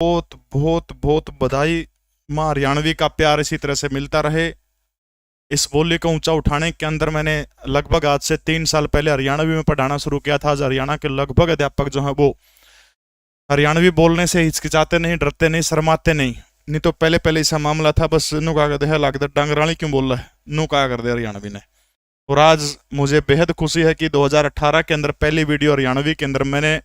बहुत बहुत बहुत बधाई। माँ हरियाणवी का प्यार इसी तरह से मिलता रहे। इस बोली को ऊंचा उठाने के अंदर मैंने लगभग आज से 3 साल पहले हरियाणवी में पढ़ाना शुरू किया था। आज हरियाणा के लगभग अध्यापक जो हैं वो हरियाणवी बोलने से हिचकिचाते नहीं, डरते नहीं, शर्माते नहीं। नहीं तो पहले पहले ऐसा मामला था, बस नू कहा करते है लगता डांगराली क्यों बोल रहा है, नू कहा कर दे हरियाणवी ने। और आज मुझे बेहद खुशी है कि 2018 के अंदर पहली वीडियो हरियाणवी के अंदर मैंने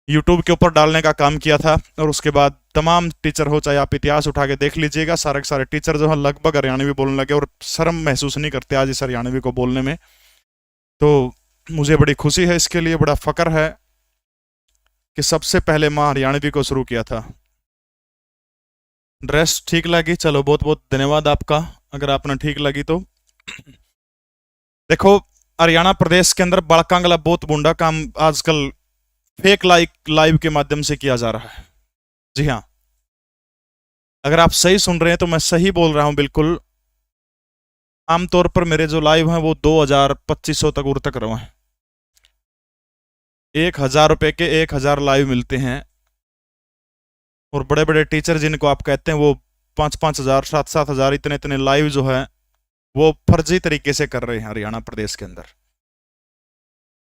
यूट्यूब के ऊपर डालने का काम किया था। और उसके बाद तमाम टीचर हो, चाहे आप इतिहास उठा के देख लीजिएगा, सारे के सारे टीचर जो है लगभग हरियाणवी बोलने लगे और शर्म महसूस नहीं करते आज इस हरियाणवी को बोलने में। तो मुझे बड़ी खुशी है, इसके लिए बड़ा फक्र है कि सबसे पहले माँ हरियाणवी को शुरू किया था। ड्रेस ठीक लगी, चलो बहुत बहुत धन्यवाद आपका, अगर आपने ठीक लगी तो। देखो, हरियाणा प्रदेश के अंदर बड़कांगला बहुत बुंडा काम आजकल फेक लाइव के माध्यम से किया जा रहा है। जी हाँ, अगर आप सही सुन रहे हैं तो मैं सही बोल रहा हूं बिल्कुल। आमतौर पर मेरे जो लाइव हैं वो 2000-2500 तक उड़ तक रहे हैं। 1000 रुपए के 1000 लाइव मिलते हैं। और बड़े बड़े टीचर जिनको आप कहते हैं वो 5-5 हजार 7-7 हजार इतने इतने लाइव जो है वो फर्जी तरीके से कर रहे हैं हरियाणा प्रदेश के अंदर।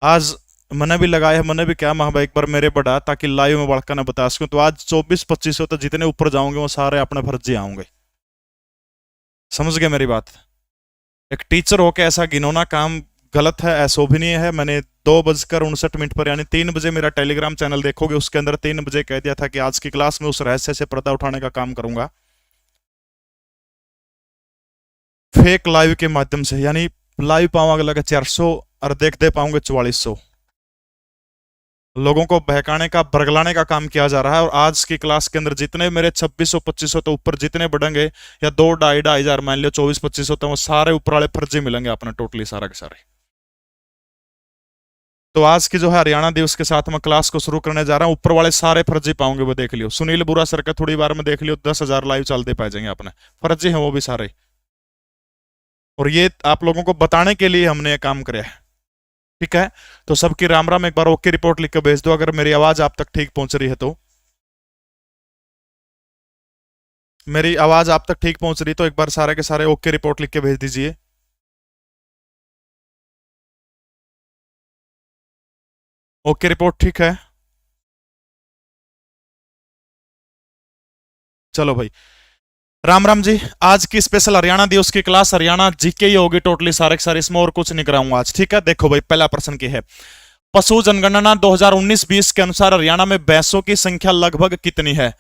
आज मैंने भी लगाया है, मैंने भी क्या महा एक बार मेरे बढ़ा ताकि लाइव में बढ़कर ना बता सकूं। तो आज 24-2500 तक जितने ऊपर जाओगे वो सारे अपने फर्जी आऊंगे। समझ गए मेरी बात? एक टीचर होकर ऐसा घिनौना काम गलत है, अशोभनीय है। मैंने 2:59 पर यानी 3 बजे मेरा टेलीग्राम चैनल देखोगे, उसके अंदर 3 बजे कह दिया था कि आज की क्लास में उस रहस्य से पर्दा उठाने का काम करूंगा फेक लाइव के माध्यम से। यानी लाइव पाऊंगा लगे 400 और देख दे पाऊंगे 4400। लोगों को बहकाने का, बरगलाने का काम किया जा रहा है। और आज की क्लास के अंदर जितने मेरे 2600-2500 तो ऊपर जितने बढ़ेंगे, या 2-2.5 हजार मान लियो 24-2500 तो वो सारे ऊपर वाले फर्जी मिलेंगे अपने, टोटली सारा के सारे। तो आज की जो है हरियाणा दिवस के साथ मैं क्लास को शुरू करने जा रहा हूं। ऊपर वाले सारे फर्जी पाऊंगे वो देख लियो। सुनील बुरा सर का थोड़ी बार में देख लियो 10,000 लाइव चलते पाए जाएंगे अपने, फर्जी हैं वो भी सारे। और ये आप लोगों को बताने के लिए हमने ये काम किया है, ठीक है? तो सबकी राम राम। एक बार ओके रिपोर्ट लिख के भेज दो अगर मेरी आवाज आप तक ठीक पहुंच रही है तो। मेरी आवाज आप तक ठीक पहुंच रही तो एक बार सारे के सारे ओके रिपोर्ट लिख के भेज दीजिए। ओके रिपोर्ट ठीक है? चलो भाई, राम राम जी। आज की स्पेशल हरियाणा दिवस की क्लास हरियाणा जीके ही होगी टोटली सारे के सारे, इसमें और कुछ नहीं कराऊंगा आज, ठीक है? देखो भाई, पहला प्रश्न की है, पशु जनगणना 2019-20 के अनुसार हरियाणा में भैंसों की संख्या लगभग कितनी है?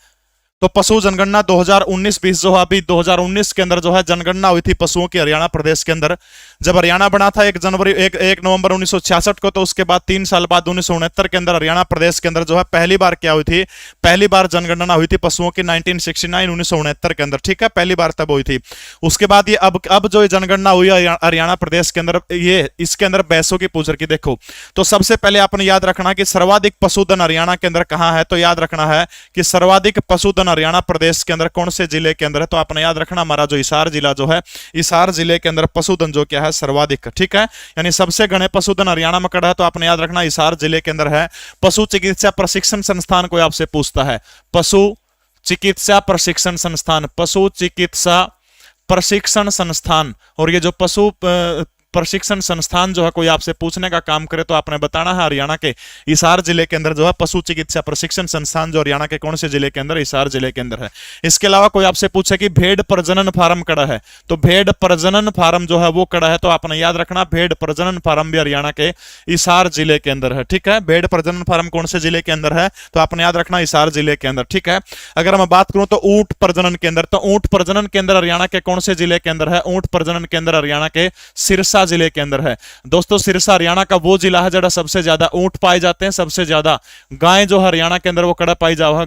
तो पशु जनगणना 2019-20 जो है, अभी 2019 के अंदर जो है जनगणना हुई थी पशुओं की हरियाणा प्रदेश के अंदर। जब हरियाणा बना था 1 नवंबर 1966 को, तो उसके बाद 3 साल बाद 1969 के अंदर हरियाणा प्रदेश के अंदर जो है पहली बार क्या हुई थी, पहली बार जनगणना हुई थी पशुओं की 1969 के अंदर, ठीक है? पहली बार तब हुई थी। उसके बाद ये अब जो जनगणना हुई हरियाणा प्रदेश के अंदर, ये इसके अंदर भैंसों की पूछ रखी। देखो, तो सबसे पहले आपने याद रखना कि सर्वाधिक पशुधन हरियाणा के अंदर कहां है। तो याद रखना है कि सर्वाधिक पशुधन हरियाणा प्रदेश के अंदर कौन से जिले के अंदर है। तो आपने याद रखना हमारा जो हिसार जिला जो है, हिसार जिले के अंदर पशुधन जो क्या है सर्वाधिक, ठीक है? यानी सबसे घने पशुधन हरियाणा में कड़ा है, तो आपने याद रखना हिसार जिले के अंदर है। पशु चिकित्सा प्रशिक्षण संस्थान कोई आपसे पूछता है, पशु चिकित्सा प्रशिक्षण संस्थान, पशु चिकित्सा प्रशिक्षण संस्थान। और ये जो पशु प्रशिक्षण संस्थान जो है कोई आपसे पूछने का काम करे तो आपने बताना है हरियाणा के हिसार जिले के अंदर जो है पशु चिकित्सा प्रशिक्षण संस्थान जो हरियाणा के कौन से जिले के अंदर, हिसार जिले के अंदर है। इसके अलावा कोई आपसे पूछे कि भेड़ प्रजनन फार्म कड़ा है, तो भेड़ प्रजनन फार्म जो है वो कड़ा है, तो आपने याद रखना भेड़ प्रजनन फार्म भी हरियाणा के हिसार जिले के अंदर है, ठीक है? भेड़ प्रजनन फार्म कौन से जिले के अंदर है, तो आपने याद रखना हिसार जिले के अंदर, ठीक है? अगर मैं बात करूं तो ऊंट प्रजनन के अंदर, तो ऊंट प्रजनन के अंदर हरियाणा के कौन से जिले के अंदर है? ऊंट प्रजनन के अंदर हरियाणा के सिरसा जिले के अंदर है। दोस्तों, सिरसा हरियाणा का वो जिला है जहां सबसे ज्यादा ऊंट पाए जाते हैं, सबसे ज्यादा गाय जो हरियाणा के अंदर वो कड़ा पाई जाओ है।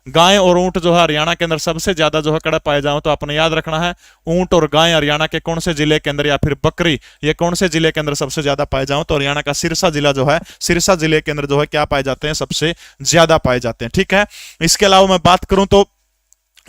गाय और ऊंट जो है हरियाणा के अंदर सबसे ज्यादा जो है कड़ा पाए जाओ। तो आपने याद रखना है ऊंट और गाय हरियाणा के कौन से जिले के अंदर, या फिर बकरी ये कौन से जिले के अंदर सबसे ज्यादा पाए जाओ। तो हरियाणा का सिरसा जिला जो है, सिरसा जिले के अंदर जो है क्या पाए जाते हैं, सबसे ज्यादा पाए जाते हैं, ठीक है? इसके अलावा मैं बात करूं तो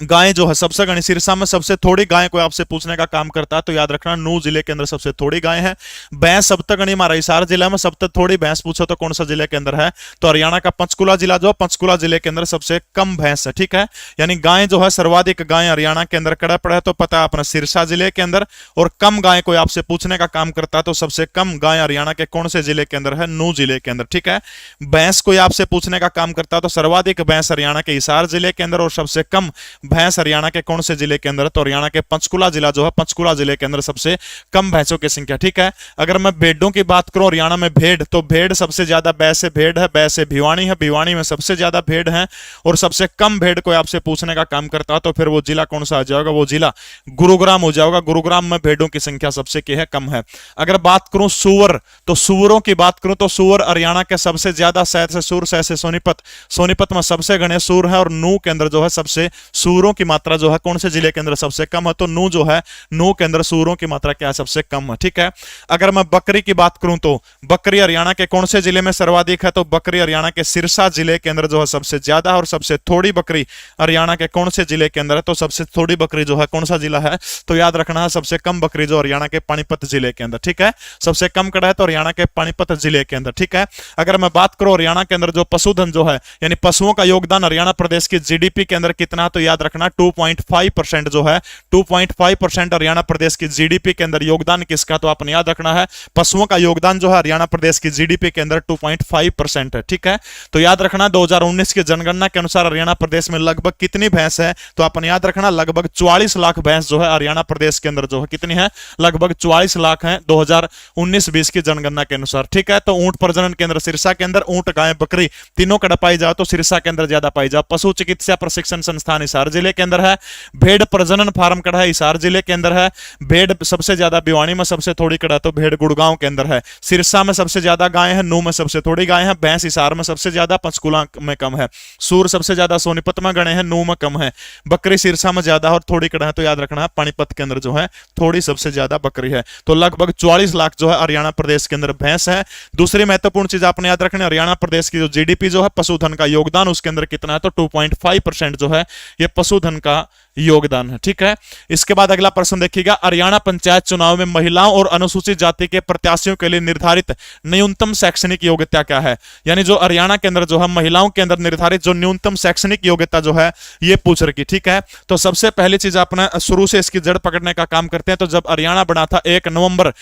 गायें जो है सबसे गणी, सिरसा में सबसे थोड़ी गायें कोई आपसे पूछने का काम करता है तो याद रखना नूह जिले के अंदर सबसे थोड़ी गायें हैं। भैंस सबसे गणी हमारा हिसार जिला में सबसे थोड़ी भैंस पूछो तो कौन सा जिले के अंदर है, तो हरियाणा का पंचकुला जिला, जो पंचकुला जिले के अंदर सबसे कम भैंस है। ठीक है, यानी गायें जो है सर्वाधिक गायें हरियाणा के अंदर कड़ा पड़ा है तो पता है अपना सिरसा जिले के अंदर, और कम गायें कोई आपसे पूछने का काम करता है तो सबसे कम गाय हरियाणा के कौन से जिले के अंदर है, नूह जिले के अंदर। ठीक है, भैंस कोई आपसे पूछने का काम करता है तो सर्वाधिक भैंस हरियाणा के हिसार जिले के अंदर, और सबसे कम भैंस हरियाणा के कौन से जिले के अंदर, तो हरियाणा के पंचकुला जिला जो है, पंचकुला जिले के अंदर सबसे कम भैंसों की संख्या। ठीक है, अगर मैं भेड़ों की बात करूं हरियाणा में भेड़, तो भेड़ सबसे ज्यादा बैसे भेड़ है, बैसे भिवानी है, भिवानी में सबसे ज्यादा भेड़ है, और सबसे कम भेड़ कोई आपसे पूछने का काम करता है तो फिर वो जिला कौन सा आ जाएगा, वो जिला गुरुग्राम हो जाएगा। गुरुग्राम में भेड़ों की संख्या सबसे क्या है, कम है। अगर बात करूं सुअर, तो सुअरों की बात करूं तो सुअर हरियाणा के सबसे ज्यादा शहर से सुर, शहर से सोनीपत, सोनीपत में सबसे घने सुर है, और नूह के अंदर जो है सबसे सूरों की मात्रा जो है कौन से जिले के अंदर सबसे कम है, तो नूह जो है, नूह के अंदर सूरों की मात्रा क्या है, सबसे कम है। ठीक है, अगर मैं बकरी की बात करूं तो बकरी हरियाणा के कौन से जिले में सर्वाधिक है, तो बकरी हरियाणा के सिरसा जिले के अंदर जो है सबसे ज्यादा, और सबसे थोड़ी बकरी हरियाणा के कौन से जिले के अंदर है, तो सबसे थोड़ी बकरी जो है कौन सा जिला है, तो याद रखना है सबसे कम बकरी जो हरियाणा के पानीपत जिले के अंदर। ठीक है, सबसे कम कड़ा है तो हरियाणा के पानीपत जिले के अंदर। ठीक है, अगर मैं बात करूं हरियाणा के अंदर जो पशुधन जो है, यानी पशुओं का योगदान हरियाणा प्रदेश की जीडीपी के अंदर कितना, तो याद रखना 2.5% जो है, 2.5% हरियाणा प्रदेश की जीडीपी के अंदर योगदान किसका, तो आपने याद रखना है पशुओं का योगदान जो है हरियाणा प्रदेश की जीडीपी के अंदर 2.5% है। ठीक है, तो याद रखना 2019 की जनगणना के अनुसार हरियाणा प्रदेश में लगभग कितनी भैंस है, तो आपने याद रखना लगभग 44 लाख भैंस जो है हरियाणा प्रदेश के अंदर जो है कितनी है, लगभग 44 लाख है 2019-20 की जनगणना के अनुसार। ठीक है, तो ऊंट प्रजनन केंद्र सिरसा के अंदर, ऊंट गाय बकरी तीनों कड़ा पाई जाए तो सिरसा के अंदर ज्यादा पाई जाए। पशु चिकित्सा प्रशिक्षण संस्थान हिसार जिले के अंदर है। भेड़ प्रजनन फार्म कड़ा है हिसार जिले के अंदर है। भेड़ सबसे ज्यादा भिवानी में सबसे थोड़ी कड़ा तो भेड़ गुड़गांव के अंदर है। सिरसा में सबसे ज्यादा गाय है, नूह में सबसे थोड़ी गाय है। भैंस हिसार में सबसे ज्यादा, पंचकुला में कम है। सूर सबसे ज्यादा सोनीपत में गणे हैं, नूह में कम है। बकरी सिरसा में ज्यादा और थोड़ी कड़ा है, तो याद रखना है पानीपत के अंदर जो है थोड़ी सबसे ज्यादा बकरी है। तो लगभग 44 लाख जो है हरियाणा प्रदेश के अंदर भैंस है। दूसरी महत्वपूर्ण चीज आपने याद रखनी, हरियाणा प्रदेश की जो जीडीपी जो है पशुधन का योगदान उसके अंदर कितना है, तो 2.5% जो है ये पशुधन का योगदान है। ठीक है, इसके बाद अगला प्रश्न देखिएगा, हरियाणा पंचायत चुनाव में महिलाओं और अनुसूचित जाति के प्रत्याशियों के लिए निर्धारित न्यूनतम शैक्षणिक योग्यता क्या है। यानी जो हरियाणा के अंदर जो है महिलाओं के अंदर निर्धारित जो न्यूनतम शैक्षणिक योग्यता जो है ये पूछ रखी। ठीक है, तो सबसे पहली चीज अपना शुरू से इसकी जड़ पकड़ने का काम करते हैं। तो जब हरियाणा बना था 1 नवंबर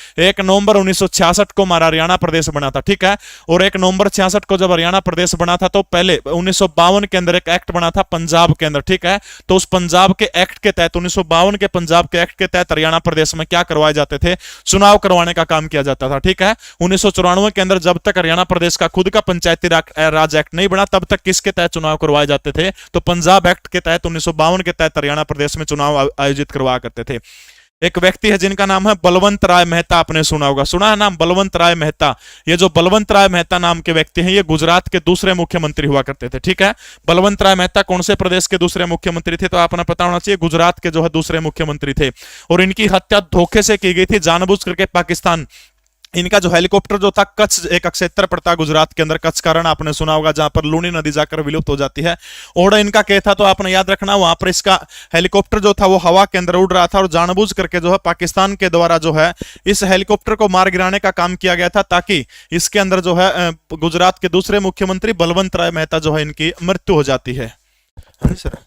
1966 को हमारा हरियाणा प्रदेश बना था। ठीक है, और 1 नवंबर 66 को जब हरियाणा प्रदेश बना था तो पहले 1952 के अंदर एक एक्ट बना था पंजाब के अंदर। ठीक है, तो उस पंजाब के एक्ट के तहत 1952 के पंजाब के एक्ट के तहत हरियाणा प्रदेश में क्या करवाए जाते थे, चुनाव करवाने का काम किया जाता था। ठीक है, 1994 के अंदर जब तक हरियाणा प्रदेश का खुद का पंचायती राज एक्ट नहीं बना तब तक किसके तहत चुनाव करवाए जाते थे, तो पंजाब एक्ट के तहत 1952 के तहत हरियाणा प्रदेश में चुनाव आयोजित करवाया करते थे। एक व्यक्ति है जिनका नाम है बलवंत राय मेहता, आपने सुना होगा, सुना है नाम बलवंत राय मेहता। ये जो बलवंत राय मेहता नाम के व्यक्ति हैं ये गुजरात के दूसरे मुख्यमंत्री हुआ करते थे। ठीक है, बलवंत राय मेहता कौन से प्रदेश के दूसरे मुख्यमंत्री थे, तो आपने पता होना चाहिए गुजरात के जो है दूसरे मुख्यमंत्री थे। और इनकी हत्या धोखे से की गई थी, जानबूझ करके पाकिस्तान। इनका जो हेलीकॉप्टर जो था कच्छ एक क्षेत्र पड़ता गुजरात के अंदर, कच्छ का रण आपने सुना होगा जहां पर लूनी नदी जाकर विलुप्त हो जाती है। ओड़ा इनका क्या था, तो आपने याद रखना वहां पर इसका हेलीकॉप्टर जो था वो हवा के अंदर उड़ रहा था और जानबूझ करके जो है पाकिस्तान के द्वारा जो है इस हेलीकॉप्टर को मार गिराने का काम किया गया था, ताकि इसके अंदर जो है गुजरात के दूसरे मुख्यमंत्री बलवंत राय मेहता जो है इनकी मृत्यु हो जाती है। सर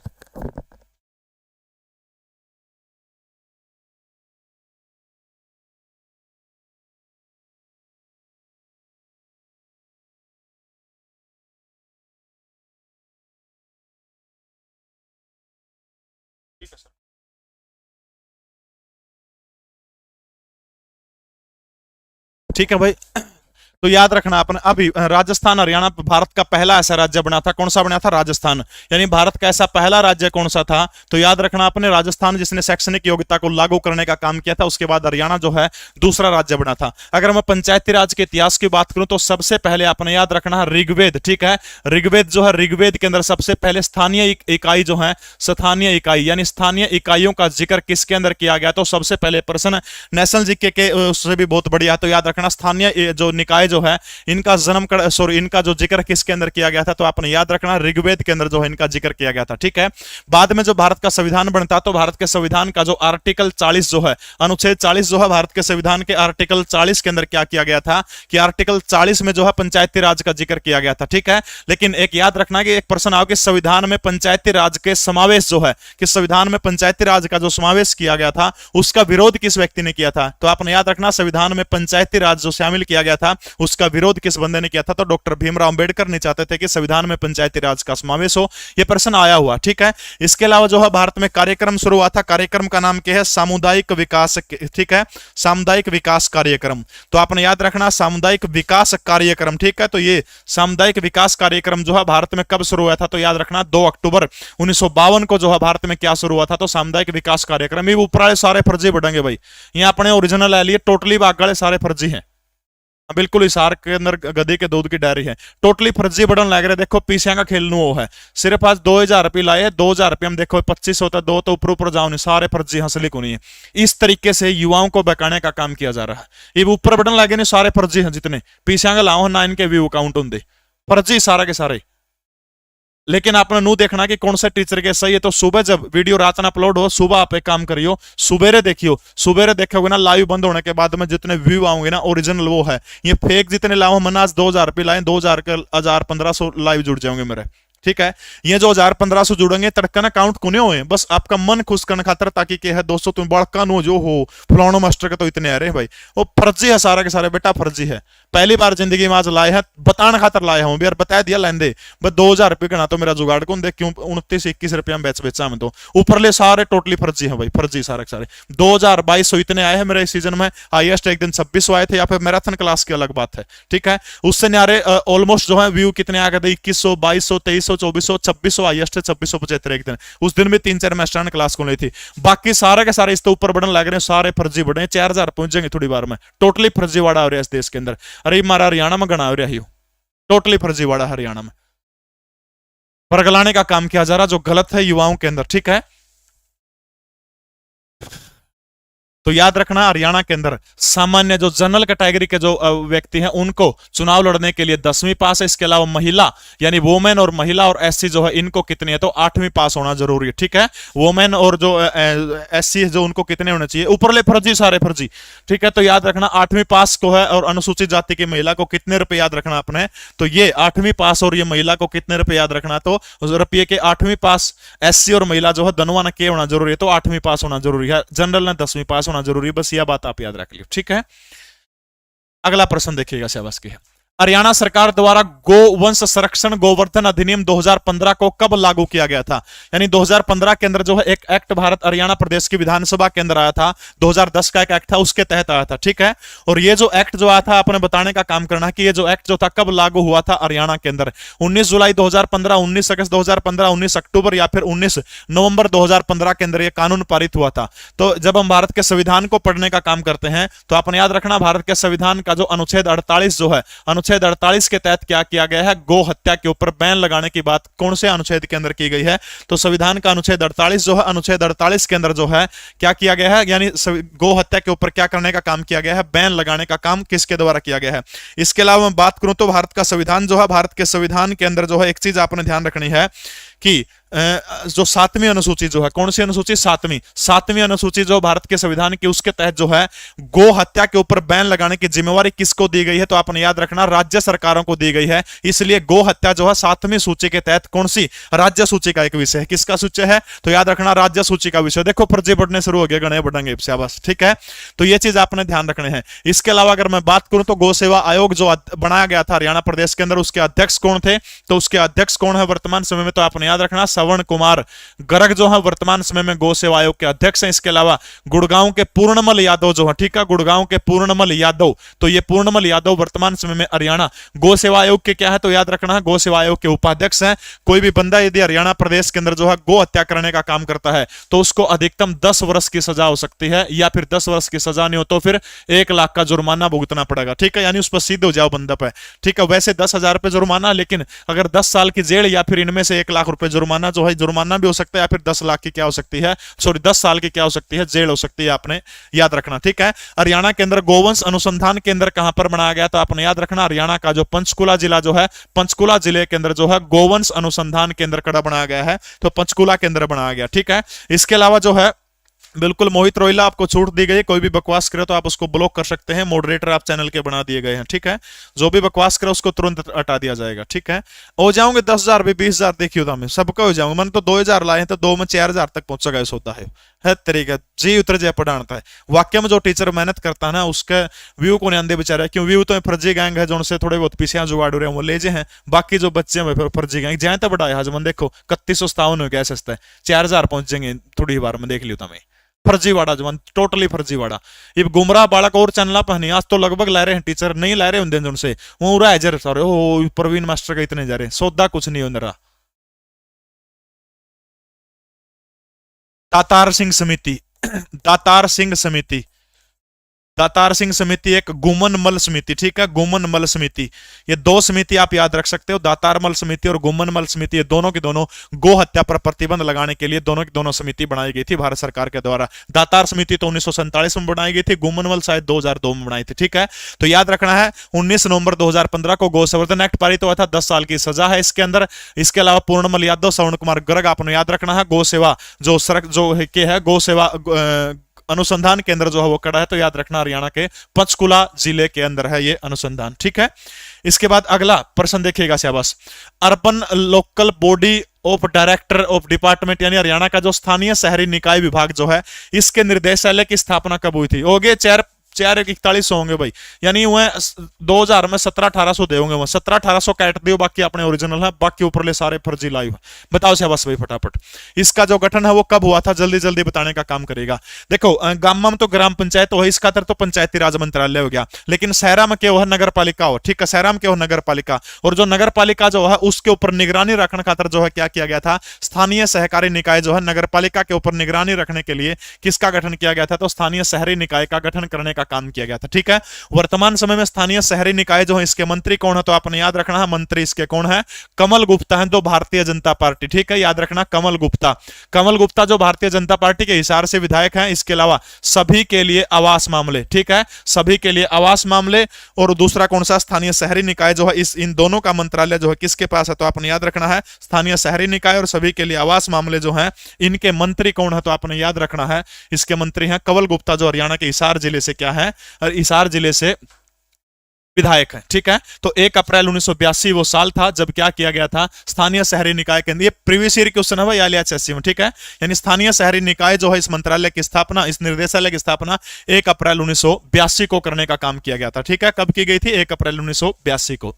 ठीक है सर, ठीक है भाई। तो याद रखना आपने अभी राजस्थान हरियाणा भारत का पहला ऐसा राज्य बना था। कौन सा बना था, राजस्थान। यानी भारत का ऐसा पहला राज्य कौन सा था, तो याद रखना आपने राजस्थान, जिसने शैक्षणिक योग्यता को लागू करने का काम किया था। उसके बाद हरियाणा जो है दूसरा राज्य बना था। अगर मैं पंचायती राज के इतिहास की बात करूं तो सबसे पहले आपने याद रखना है ऋग्वेद। ठीक है, ऋग्वेद जो है ऋग्वेद के अंदर सबसे पहले स्थानीय इकाई जो है, स्थानीय इकाई यानी स्थानीय इकाइयों का जिक्र किसके अंदर किया गया, तो सबसे पहले प्रश्न नेशनल जीके के उससे भी बहुत बढ़िया। तो याद रखना स्थानीय जो निकाय जो है इनका इनका जो जिक्र किसके अंदर किया गया था, तो आपने याद रखना ऋग्वेद के अंदर जो है इनका जिक्र किया गया था। ठीक है, बाद में जो भारत का संविधान बनता तो भारत के संविधान का जो आर्टिकल 40 जो है, अनुच्छेद 40 जो है भारत के संविधान के आर्टिकल 40 के अंदर क्या किया गया था कि आर्टिकल 40 में जो है पंचायती राज का जिक्र किया गया था। ठीक है, लेकिन एक याद रखना कि एक प्रश्न आओ कि संविधान में पंचायती राज के समावेश जो है, कि संविधान में पंचायती राज का जो समावेश किया गया था उसका विरोध किस व्यक्ति ने किया था, तो आपने याद रखना संविधान में पंचायती राज जो शामिल किया गया था उसका विरोध किस बंदे ने किया था, तो डॉक्टर भीमराव अंबेडकर नहीं चाहते थे कि संविधान में पंचायती राज का समावेश हो। यह प्रश्न आया हुआ। ठीक है, इसके अलावा जो है भारत में कार्यक्रम शुरू हुआ था, कार्यक्रम का नाम क्या है, सामुदायिक विकास। ठीक है, सामुदायिक विकास कार्यक्रम, तो आपने याद रखना सामुदायिक विकास कार्यक्रम। ठीक है, तो ये सामुदायिक विकास कार्यक्रम जो है भारत में कब शुरू हुआ था, तो याद रखना 2 अक्टूबर 1952 को जो है भारत में क्या शुरू हुआ था, तो सामुदायिक विकास कार्यक्रम। ये ऊपर वाले सारे फर्जी बढ़ेंगे भाई, ये अपने ओरिजिनल ले लिए, टोटली बागड़े सारे फर्जी हैं, बिल्कुल हिसार के अंदर गधे के दूध की डायरी है, टोटली फर्जी बढ़न लग रहे। देखो पीछे का खेलनू वो है, सिर्फ आज 2000 रुपये लाए, 2000 रुपये हम देखो 25 होता, दो तो ऊपर जाओ नहीं, सारे फर्जी हंसली को नहीं है। इस तरीके से युवाओं को बहकाने का काम किया जा रहा है। ये ऊपर बढ़न लगे नहीं, सारे फर्जी हैं जितने पीछे का लाओ ना, इनके व्यू अकाउंट होंगे फर्जी सारा के सारे। लेकिन आपने नू देखना कि कौन से टीचर के सही है, तो सुबह जब वीडियो रात में अपलोड हो, सुबह आप एक काम करियो, सुबेरे देखियो, सुबेरे देखोगे ना लाइव बंद होने के बाद में जितने व्यू आऊंगे ना ओरिजिनल वो है, ये फेक जितने लाओ मैंने आज 2000 रुपये लाए, 2000 के 1500 लाइव जुड़ जाओगे मेरे। ठीक है, ये जो 1500 जुड़ेंगे तड़कन अकाउंट कुने हुए, बस आपका मन खुश करने खातर, ताकि क्या है दोस्तों तुम बड़का नो जो हो फलानो मास्टर के तो इतने आ रहे भाई, वो फर्जी है सारा के सारे बेटा, फर्जी है। पहली बार जिंदगी में आज लाए हैं, बताने खातर लाया हूं यार, बता दिया लेंदे बस 2000 रुपये गना तो मेरा जुगाड़ कौन देख, क्यों 29-21 रुपया में बेचा मैं, तो ऊपरले सारे टोटली फर्जी है भाई, फर्जी सारे के सारे। 2022 इतने आए हैं मेरे सीजन में, हाईएस्ट एक दिन 26 आए थे, या फिर मैराथन क्लास की अलग बात है। ठीक है, उससे न्यारे ऑलमोस्ट जो है व्यू कितने आ गए थे, 2100, 2200, 2300, 2400, 2600 हाईएस्ट है, 2675 एक दिन, उस दिन में 3-4 मास्टर ने क्लास को ली थी। बाकी सारे के सारे इस तो ऊपर बढ़ने लग रहे हैं, सारे फर्जी बढ़े, 4000 पहुंच जाएंगे थोड़ी बार में, टोटली फर्जीवाड़ा हो रहा है इस देश के अंदर। अरे हमारा हरियाणा में गणा हो रहा है, टोटली फर्जीवाड़ा हरियाणा में परगलाने का काम किया जा रहा जो गलत है युवाओं के अंदर। ठीक है, तो याद रखना हरियाणा के अंदर सामान्य जो जनरल कैटेगरी के जो व्यक्ति हैं उनको चुनाव लड़ने के लिए 10वीं पास है। इसके अलावा महिला यानी वोमेन और महिला और एससी जो है इनको कितनी है, तो 8वीं पास होना जरूरी है। ठीक है, वोमेन और जो एससी जो उनको कितने होने चाहिए, ऊपरले फर्जी सारे फर्जी। ठीक है, तो याद रखना 8वीं पास को है, और अनुसूचित जाति की महिला को कितने रुपए याद रखना आपने, तो ये 8वीं पास और ये महिला को कितने रुपए याद रखना, तो रुपये के 8वीं पास एससी और महिला जो है दोनों ने के होना जरूरी है, तो 8वीं पास होना जरूरी है, जनरल ने 10वीं पास जरूरी, बस यह बात आप याद रख लियो। ठीक है, अगला प्रश्न देखिएगा शाबाश की है, हरियाणा सरकार द्वारा गोवंश संरक्षण गोवर्धन अधिनियम 2015 को कब लागू किया गया था, यानी 2015 के अंदर जो है एक एक्ट भारत हरियाणा प्रदेश की विधानसभा के अंदर आया था, 2010 का एक एक्ट था उसके तहत आया था। ठीक है, और ये जो एक्ट जो आया था आपने बताने का काम करना कि ये जो एक्ट जो था कब लागू हुआ था हरियाणा के अंदर, 19 जुलाई 2015, 19 अगस्त 2015, 19 अक्टूबर या फिर 19 नवंबर 2015 के अंदर ये कानून पारित हुआ था। तो जब हम भारत के संविधान को पढ़ने का काम करते हैं तो आपने याद रखना भारत के संविधान का जो अनुच्छेद 48 जो है, अनुच्छेद 48 के तहत क्या किया गया है, गो हत्या के ऊपर बैन लगाने की बात कौन से अनुच्छेद के अंदर की गई है, तो संविधान का अनुच्छेद 48 जो है, अनुच्छेद 48 के अंदर जो है क्या किया गया है, यानी गो हत्या के ऊपर क्या करने का काम किया गया है, बैन लगाने का काम किसके द्वारा किया गया है। इसके अलावा मैं बात करूं तो भारत का संविधान जो है, भारत के संविधान के अंदर जो है एक चीज आपने ध्यान रखनी है कि जो 7वीं अनुसूची जो है, कौन सी अनुसूची, 7वीं अनुसूची जो भारत के संविधान की, उसके तहत जो है गो हत्या के ऊपर बैन लगाने की जिम्मेवारी किसको दी गई है, तो आपने याद रखना राज्य सरकारों को दी गई है। इसलिए गो हत्या जो है 7वीं सूची के तहत कौन सी, राज्य सूची का एक विषय है। किसका सूची है, तो याद रखना राज्य सूची का विषय। देखो फर्जी बढ़ने शुरू हो गए, गणे बढ़ेंगे शाबाश। ठीक है, तो ये चीज आपने ध्यान रखने हैं। इसके अलावा अगर मैं बात करूं तो गौ सेवा आयोग जो बनाया गया था हरियाणा प्रदेश के अंदर, उसके अध्यक्ष कौन थे, तो उसके अध्यक्ष कौन है वर्तमान समय में, तो आपने याद रखना श्रवण कुमार गर्ग जो है वर्तमान समय में गौ सेवा आयोग के अध्यक्ष हैं। इसके अलावा गुड़गांव के पूर्णमल यादव जो है, ठीक है, गुड़गांव के पूर्णमल यादव, तो ये पूर्णमल यादव वर्तमान समय में हरियाणा गौ सेवा आयोग के क्या है, तो याद रखना है गौ सेवा आयोग के उपाध्यक्ष हैं। कोई भी बंदा यदि हरियाणा प्रदेश के अंदर जो है गो हत्या करने का काम करता है तो उसको अधिकतम 10 वर्ष की सजा हो सकती है, या फिर 10 वर्ष की सजा नहीं हो तो फिर 1 लाख का जुर्माना भुगतना पड़ेगा। ठीक है, यानी उस पर सीधे हो जाओ बंदा पे। ठीक है, वैसे 10,000 रुपए जुर्माना, लेकिन अगर 10 साल की जेल या फिर इनमें से 1 लाख रुपए जुर्माना जो है जुर्माना भी हो सकता है, या फिर 10 लाख की क्या हो सकती है, सॉरी 10 साल की क्या हो सकती है, जेल हो सकती है। आपने याद रखना, ठीक है। हरियाणा के अंदर गोवंश अनुसंधान केंद्र कहां पर बनाया गया, तो आपने याद रखना हरियाणा का जो पंचकुला जिला जो है, पंचकुला जिले के अंदर जो है गोवंश अनुसंधान केंद्र कड़ा बनाया गया है, तो पंचकुला के अंदर बनाया गया, ठीक है। इसके अलावा जो है बिल्कुल मोहित रोहिला आपको छूट दी गई, कोई भी बकवास करे तो आप उसको ब्लॉक कर सकते हैं, मॉडरेटर आप चैनल के बना दिए गए हैं, ठीक है। जो भी बकवास करे उसको तुरंत हटा दिया जाएगा, ठीक है। हो जाओगे 10,000 भी 20,000, देखियो तो हमें सबका हो जाऊंगा। मैंने तो 2,000 लाए हैं, तो 2 में 4,000 तक पहुंचा गया होता है तरीका जी उतर जय पढ़ाता है। वाक्य में जो टीचर मेहनत करता है ना, उसके व्यू को नहीं आंदे बेचारे, क्यों व्यू तो फर्जी गैंग है जो उनसे थोड़े बहुत पीछे जुगाड़ रहे हैं, वो ले जे हैं। बाकी जो बच्चे हैं फर्जी गैंग जहाँ तक बढ़ाया हजमन देखो 3157 हो गया सस्ता है, 4,000 पहुंच जाएंगे थोड़ी बार में, देख लियो तो हमें फर्जीवाड़ा जवान, टोटली फर्जीवाड़ा। ये गुमराह बालक और चैनल पहनी आज तो लगभग ला रहे हैं टीचर, नहीं ला रहे होंगे उनसे, वो रहा है सारे ओ प्रवीण मास्टर का इतने जा रहे सौदा कुछ नहीं हो रहा। दातार सिंह समिति दातार सिंह समिति दातार सिंह समिति एक गुमन मल समिति, ठीक है, गुमन मल समिति। ये दो समिति आप याद रख सकते हो, दातार मल समिति और गुमन मल समिति, ये दोनों की दोनों गो हत्या पर प्रतिबंध लगाने के लिए दोनों की दोनों समिति बनाई गई थी भारत सरकार के द्वारा। दातार समिति तो 1947 में बनाई गई थी, गुमन मल शायद 2002 में बनाई थी, ठीक है। तो याद रखना है 19 नवंबर 2015 को गौ संवर्धन एक्ट पारित हुआ था, 10 साल की सजा है इसके अंदर। इसके अलावा पूर्णमल यादव, श्रवण कुमार गर्ग, आपने याद रखना है। गौ सेवा जो सड़क जो है गौ सेवा अनुसंधान केंद्र जो है वो कड़ा है, तो याद रखना हरियाणा के पंचकुला जिले के अंदर है ये अनुसंधान, ठीक है। इसके बाद अगला प्रश्न देखिएगा शाबाश, urban local body of director of department, यानी हरियाणा का जो स्थानीय शहरी निकाय विभाग जो है, इसके निर्देशालय की स्थापना कब हुई थी। हो गए 41 होंगे भाई, यानी वह 2000 में 17-1800 दे होंगे, 17-1800 काट दियो, बाकी अपने ओरिजिनल है, बाकी ऊपर ले सारे फर्जी लाइव। बताओ शाबाश भाई फटाफट। इसका जो गठन है वो कब हुआ था, जल्दी जल्दी बताने का काम करेगा। देखो गामा में तो ग्राम पंचायत हो, इसका तो पंचायती राज मंत्रालय हो गया, लेकिन शहरा में क्या हो, नगर पालिका हो, ठीक है, शहरा में क्या हो, नगर पालिका। और जो नगर पालिका जो है उसके ऊपर निगरानी रखने खातर जो है क्या किया गया था, स्थानीय सहकारी निकाय जो है नगर पालिका के ऊपर निगरानी रखने के लिए किसका गठन किया गया था, तो स्थानीय शहरी निकाय का गठन करने का काम किया गया था, ठीक है। वर्तमान समय में स्थानीय शहरी निकाय जो है इसके मंत्री कौन है, तो आपने याद रखना है मंत्री इसके कौन है, कमल गुप्ता है, तो भारतीय जनता पार्टी, ठीक है, याद रखना कमल गुप्ता। कमल गुप्ता जो भारतीय जनता पार्टी के हिसार से विधायक हैं। इसके अलावा सभी के लिए आवास मामले, ठीक है, सभी के लिए आवास मामले। और दूसरा कौन सा, स्थानीय शहरी निकाय जो है, इस इन दोनों का मंत्रालय जो है किसके पास है, तो आपने याद रखना है स्थानीय शहरी निकाय और सभी के लिए आवास मामले जो है इनके मंत्री कौन है, तो आपने याद रखना है इसके मंत्री हैं कमल गुप्ता, जो हरियाणा के हिसार जिले से क्या है, और हिसार जिले से विधायक है, ठीक है। तो 1 अप्रैल 1982 वो साल था जब क्या किया गया था, स्थानीय शहरी निकाय के अंदर, ये प्रीवियस ईयर क्वेश्चन है भाई ILHSC में, ठीक है। यानी स्थानीय शहरी निकाय जो है इस मंत्रालय की स्थापना, इस निर्देशालय की स्थापना 1 अप्रैल 1982 को करने का काम किया गया था, ठीक है। कब की गई थी, 1 अप्रैल 1982 को।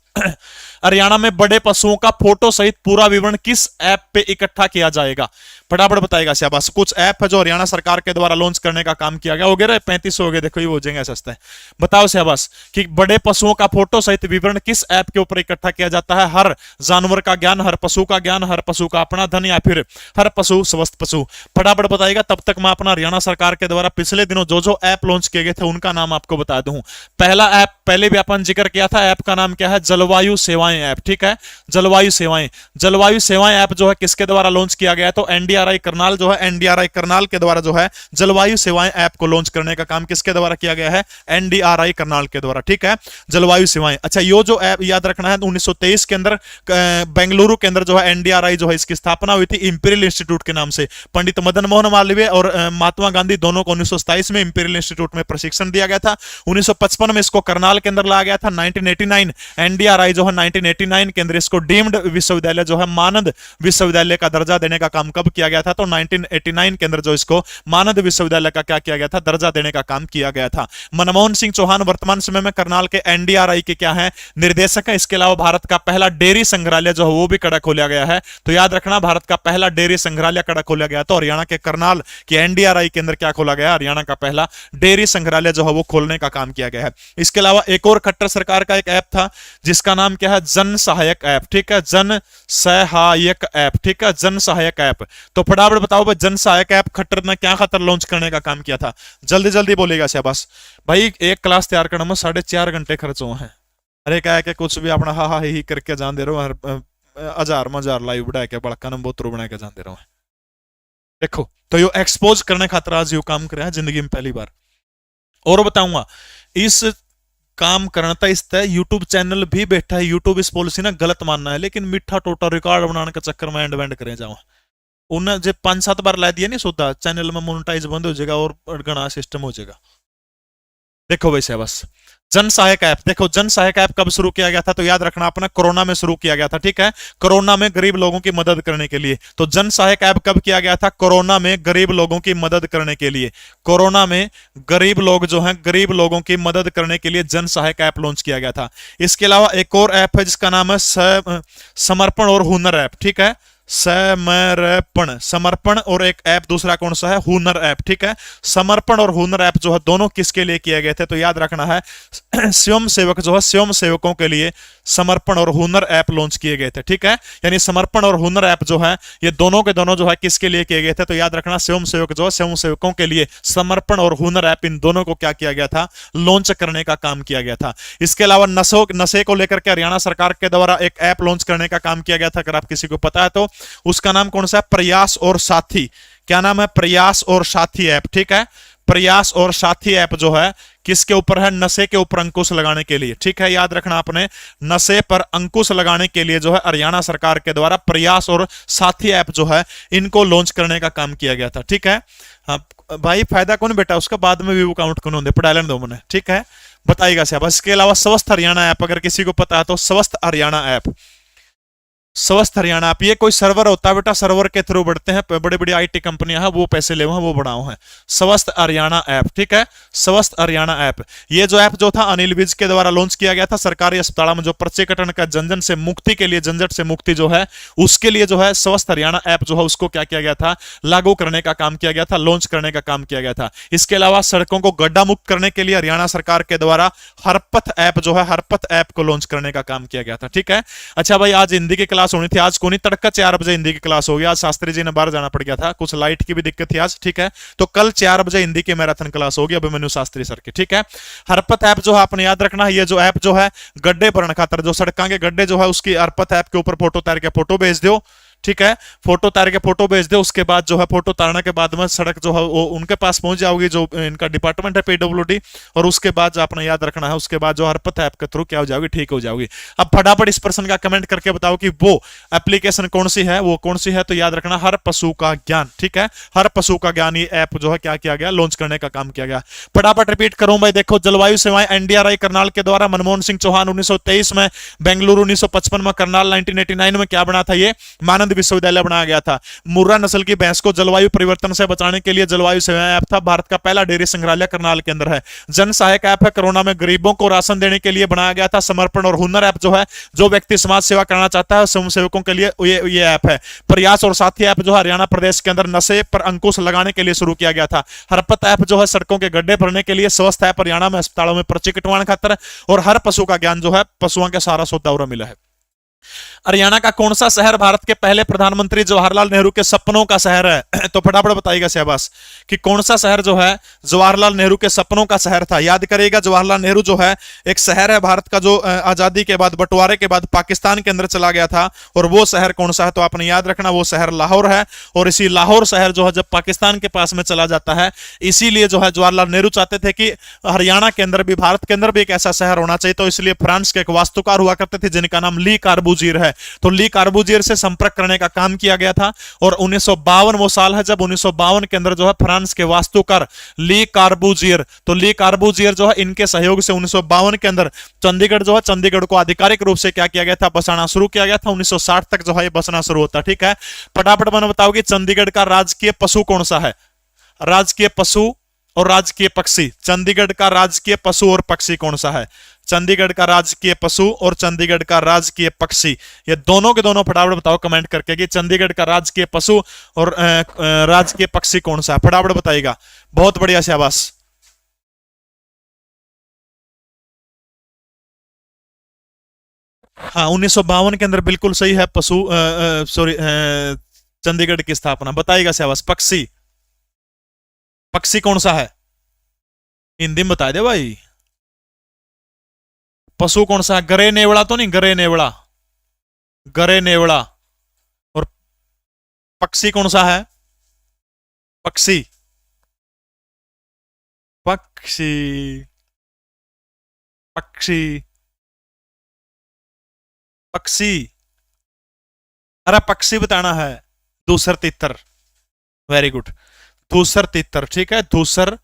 हरियाणा में बड़े पशुओं का फोटो सहित पूरा विवरण किस ऐप पे इकट्ठा किया जाएगा, फटाफट बताएगा शाबाश। कुछ ऐप है जो हरियाणा सरकार के द्वारा लॉन्च करने का काम किया गया, हो गया 35 हो गए, देखो ये हो जाएंगे सस्ता है। बताओ शाबाश कि बड़े पशुओं का फोटो सहित विवरण किस ऐप के ऊपर इकट्ठा किया जाता है, हर जानवर का ज्ञान, हर पशु का ज्ञान, हर पशु का अपना धन, या फिर हर पशु स्वस्थ पशु, फटाफट बताएगा। तब तक मैं अपना हरियाणा सरकार के द्वारा पिछले दिनों जो जो ऐप लॉन्च किए गए थे उनका नाम आपको बता दूं। पहला ऐप पहले भी अपन जिक्र किया था, ऐप का नाम क्या है, जलवायु सेवाएं ऐप, ठीक है, जलवायु सेवाएं। जलवायु सेवाएं ऐप जो है किसके द्वारा लॉन्च किया गया है, तो NDRI करनाल जो है, NDRI करनाल के द्वारा जो है जलवायु सेवाएं ऐप को लॉन्च करने का काम किसके द्वारा किया गया है, NDRI करनाल के द्वारा, ठीक है, जलवायु सेवाएं। अच्छा ये जो ऐप याद रखना है 1923 के अंदर बेंगलुरु के अंदर जो है NDRI जो है इसकी स्थापना हुई थी इंपीरियल इंस्टीट्यूट के नाम से। पंडित मदन मोहन मालवीय और महात्मा गांधी दोनों को 1927 में इंपीरियल इंस्टीट्यूट में प्रशिक्षण दिया गया था। 1955 में इसको करनाल के अंदर लाया गया था। 1989 NDRI जो है 1989 के अंदर इसको डीम्ड विश्वविद्यालय जो है मानद विश्वविद्यालय का दर्जा देने का काम कब किया गया था, तो 1989 के अंदर जो इसको मानद विश्वविद्यालय का क्या किया गया था, दर्जा देने का काम किया गया था। मनमोहन सिंह चौहान वर्तमान समय में करनाल के NDRI के क्या है, निर्देशक है। इसके अलावा भारत का पहला डेयरी संग्रहालय जो है वो भी कड़ा खोला गया है। तो याद रखना भारत का पहला डेयरी संग्रहालय कड़ा खोला गया, तो हरियाणा के करनाल के NDRI के अंदर क्या खोला गया, हरियाणा का पहला डेयरी संग्रहालय जो है वो खोलने का काम किया गया है। इसके अलावा एक और खट्टर सरकार का एक ऐप था जिसका नाम क्या है, जन सहायक ऐप, ठीक है, जन सहायक ऐप, ठीक है, जन सहायक ऐप। तो फटाफट बताओ भाई जन सहायक ऐप खट्टर ने क्या खातर लॉन्च करने का काम किया था, जल्दी जल्दी बोलेगा शाबाश भाई। एक क्लास तैयार करने में 4.5 घंटे खर्च हुए हैं। अरे क्या है कि कुछ भी अपना हा हा ही करके जान दे रहे हो, हजार मजार लाइव बढ़ा के बड़का नंबोतरू बना के जाते रहो। देखो तो यो एक्सपोज करने खातर आज यो काम करे जिंदगी में पहली बार। और बताऊंगा इस काम करना था इस तय यूट्यूब चैनल भी बैठा है, यूट्यूब इस पॉलिसी ना गलत मानना है, लेकिन मीठा टोटा रिकॉर्ड बनाने के चक्कर में एंड वेंड करे जाओ। उन्हें जो 5-7 बार ला दिया नहीं सोता चैनल में मोनेटाइज बंद हो जाएगा और गणा सिस्टम हो जाएगा। देखो वैसे बस जन सहायक ऐप, देखो जन सहायक ऐप कब शुरू किया गया था, तो याद रखना अपना कोरोना में शुरू किया गया था, ठीक है, कोरोना में गरीब लोगों की मदद करने के लिए। तो जन सहायक ऐप कब किया गया था, कोरोना में गरीब लोगों की मदद करने के लिए। कोरोना में गरीब लोग जो हैं, गरीब लोगों की मदद करने के लिए जन सहायक ऐप लॉन्च किया गया था। इसके अलावा एक और ऐप है जिसका नाम है समर्पण और हुनर ऐप, ठीक है, समर्पण, समर्पण और एक ऐप दूसरा कौन सा है, हुनर ऐप, ठीक है। समर्पण और हुनर ऐप जो है दोनों किसके लिए किए गए थे, तो याद रखना है स्वयं सेवक जो है, स्वयं सेवकों के लिए समर्पण और हुनर ऐप लॉन्च किए गए थे, ठीक है। यानी समर्पण और हुनर ऐप जो है ये दोनों के दोनों जो है किसके लिए किए गए थे, तो याद रखना स्वयं सेवक जो है, स्वयं सेवकों के लिए समर्पण और हुनर ऐप, इन दोनों को क्या किया गया था, लॉन्च करने का काम किया गया था। इसके अलावा नशे को लेकर के हरियाणा सरकार के द्वारा एक ऐप लॉन्च करने का काम किया गया था, अगर आप किसी को पता है तो उसका नाम कौन सा है, प्रयास और साथी। क्या नाम है, प्रयास और साथी ऐप, ठीक है। प्रयास और साथी ऐप जो है किसके ऊपर है, नशे के ऊपर अंकुश लगाने के लिए, ठीक है। याद रखना आपने नशे पर अंकुश लगाने के लिए जो है हरियाणा सरकार के द्वारा प्रयास और साथी ऐप जो है इनको लॉन्च करने का काम किया गया था, ठीक है। हाँ भाई फायदा कौन बेटा उसका, बाद में व्यू काउंट कौन होंगे, पढ़ा लेने दो मैंने, ठीक है, बताइएगा साहब। इसके अलावा स्वस्थ हरियाणा ऐप, अगर किसी को पता है तो स्वस्थ हरियाणा ऐप, स्वस्थ हरियाणा आप, ये कोई सर्वर होता है बेटा, सर्वर के थ्रू बढ़ते हैं, बड़ी बड़ी आईटी कंपनियां हैं वो पैसे ले वो बढ़ाओ हैं। स्वस्थ हरियाणा ऐप, ठीक है, स्वस्थ हरियाणा ऐप। ये जो ऐप जो था अनिल विज के द्वारा लॉन्च किया गया था। सरकारी अस्पतालों में जो पर्चे कटन का झंझट से मुक्ति के लिए, झंझट से मुक्ति जो है उसके लिए जो है स्वस्थ हरियाणा ऐप जो है उसको क्या किया गया था, लागू करने का काम किया गया था, लॉन्च करने का काम किया गया था। इसके अलावा सड़कों को गड्ढा मुक्त करने के लिए हरियाणा सरकार के द्वारा हरपथ ऐप जो है, हरपथ ऐप को लॉन्च करने का काम किया गया था, ठीक है। अच्छा भाई आज हिंदी की क्लास होनी थी, आज को नहीं, तड़का 4 बजे हिंदी की क्लास होगी। आज शास्त्री जी ने बाहर जाना पड़ गया था, कुछ लाइट की भी दिक्कत थी आज, ठीक है। तो कल 4 बजे हिंदी की मैराथन क्लास होगी अभिमन्यु शास्त्री सर की, ठीक है। हरपथ ऐप जो है आपने याद रखना है, ये जो ऐप जो है गड्ढे भरने खातर, जो सड़कों के गड्ढे जो है उसकी हरपथ ऐप के ऊपर फोटो उतार के फोटो भेज दो, ठीक है, फोटो उतार के फोटो भेज दे। उसके बाद जो है फोटो उतारने के बाद में सड़क जो है वो उनके पास पहुंच जाओगी, जो इनका डिपार्टमेंट है पीडब्ल्यूडी, और उसके बाद जो आपने याद रखना है, उसके बाद जो हरपथ ऐप के थ्रू क्या हो जाओगी, ठीक हो जाओगी। अब फटाफट इस पर्सन का कमेंट करके बताओ कि वो एप्लीकेशन कौन सी है, वो कौन सी है, तो याद रखना हर पशु का ज्ञान, ठीक है, हर पशु का ज्ञान ये ऐप जो है क्या किया गया, लॉन्च करने का काम किया गया। फटाफट रिपीट करूं भाई, देखो जलवायु सेवाएं एनडीआरआई करनाल के द्वारा, मनमोहन सिंह चौहान 1923 में, बेंगलुरु 1955 में, करनाल 1989 में क्या बना था, ये मानंद विश्वविद्यालय बनाया गया था। मुर्रा नस्ल की भैंस को जलवायु परिवर्तन से बचाने के लिए जलवायु सेवाएं ऐप था। भारत का पहला डेयरी संग्रहालय करनाल के अंदर है। जन सहायक ऐप है, कोरोना में गरीबों को राशन देने के लिए बनाया गया था। समर्पण और हुनर ऐप जो है, जो व्यक्ति समाज सेवा करना चाहता है स्वयं सेवकों के लिए ये ऐप है। प्रयास और साथी ऐप जो है हरियाणा प्रदेश के अंदर नशे पर अंकुश लगाने के लिए शुरू किया गया था। हरपत ऐप जो है सड़कों के गड्ढे भरने के लिए। स्वस्थ ऐप हरियाणा में अस्पतालों में पर्ची कटवाने खातर, और हर पशु का ज्ञान जो है पशुओं के सारा सौदा और मिला है। हरियाणा का कौन सा शहर भारत के पहले प्रधानमंत्री जवाहरलाल नेहरू के सपनों का शहर है, तो फटाफट बताइएगा शहबाज कि कौन सा शहर जो है जवाहरलाल नेहरू के सपनों का शहर था। याद करिएगा जवाहरलाल नेहरू जो है एक शहर है भारत का, जो आजादी के बाद, बंटवारे के बाद पाकिस्तान के अंदर चला गया था, और वो शहर कौन सा है, तो आपने याद रखना वो शहर लाहौर है। और इसी लाहौर शहर जो है जब पाकिस्तान के पास में चला जाता है, इसीलिए जो है जवाहरलाल नेहरू चाहते थे कि हरियाणा के अंदर भी, भारत के अंदर भी एक ऐसा शहर होना चाहिए। तो इसलिए फ्रांस के एक वास्तुकार हुआ करते थे जिनका नाम ली कार्बूजियर है, तो ली कार्बूजियर से संपर्क करने का काम किया गया था। और 1952 वो साल है जब 1952 के अंदर जो है फ्रांस के वास्तुकार ली कार्बूजियर, तो ली कार्बूजियर जो है इनके सहयोग से 1952 के अंदर चंडीगढ़ जो है, चंडीगढ़ को आधिकारिक रूप से क्या किया गया था, बसाना शुरू किया गया था। 1960 तक जो है बसना शुरू होता, ठीक है। फटाफट मैंने बताओ कि चंडीगढ़ का राजकीय पशु कौन सा है, राजकीय पशु और राजकीय पक्षी, चंडीगढ़ का राजकीय पशु और पक्षी कौन सा है, चंडीगढ़ का राजकीय पशु और चंडीगढ़ का राजकीय पक्षी, ये दोनों के दोनों फटाफट बताओ कमेंट करके कि चंडीगढ़ का राजकीय पशु और राजकीय पक्षी कौन सा है, फटाफट बताइएगा। बहुत बढ़िया शाबाश। हाँ 1952 के अंदर बिल्कुल सही है, पशु सॉरी चंडीगढ़ की स्थापना, बताइएगा शाबाश। पक्षी, पक्षी कौन सा है, हिंदी में बता दे भाई। पशु कौन सा है, गरे नेवड़ा तो नहीं, गरे नेवड़ा, गरे नेवड़ा। और पक्षी कौन सा है? पक्षी, पक्षी, पक्षी, पक्षी। अरे पक्षी बताना है। धूसर तितर। Very good. धूसर तितर, ठीक है, धूसर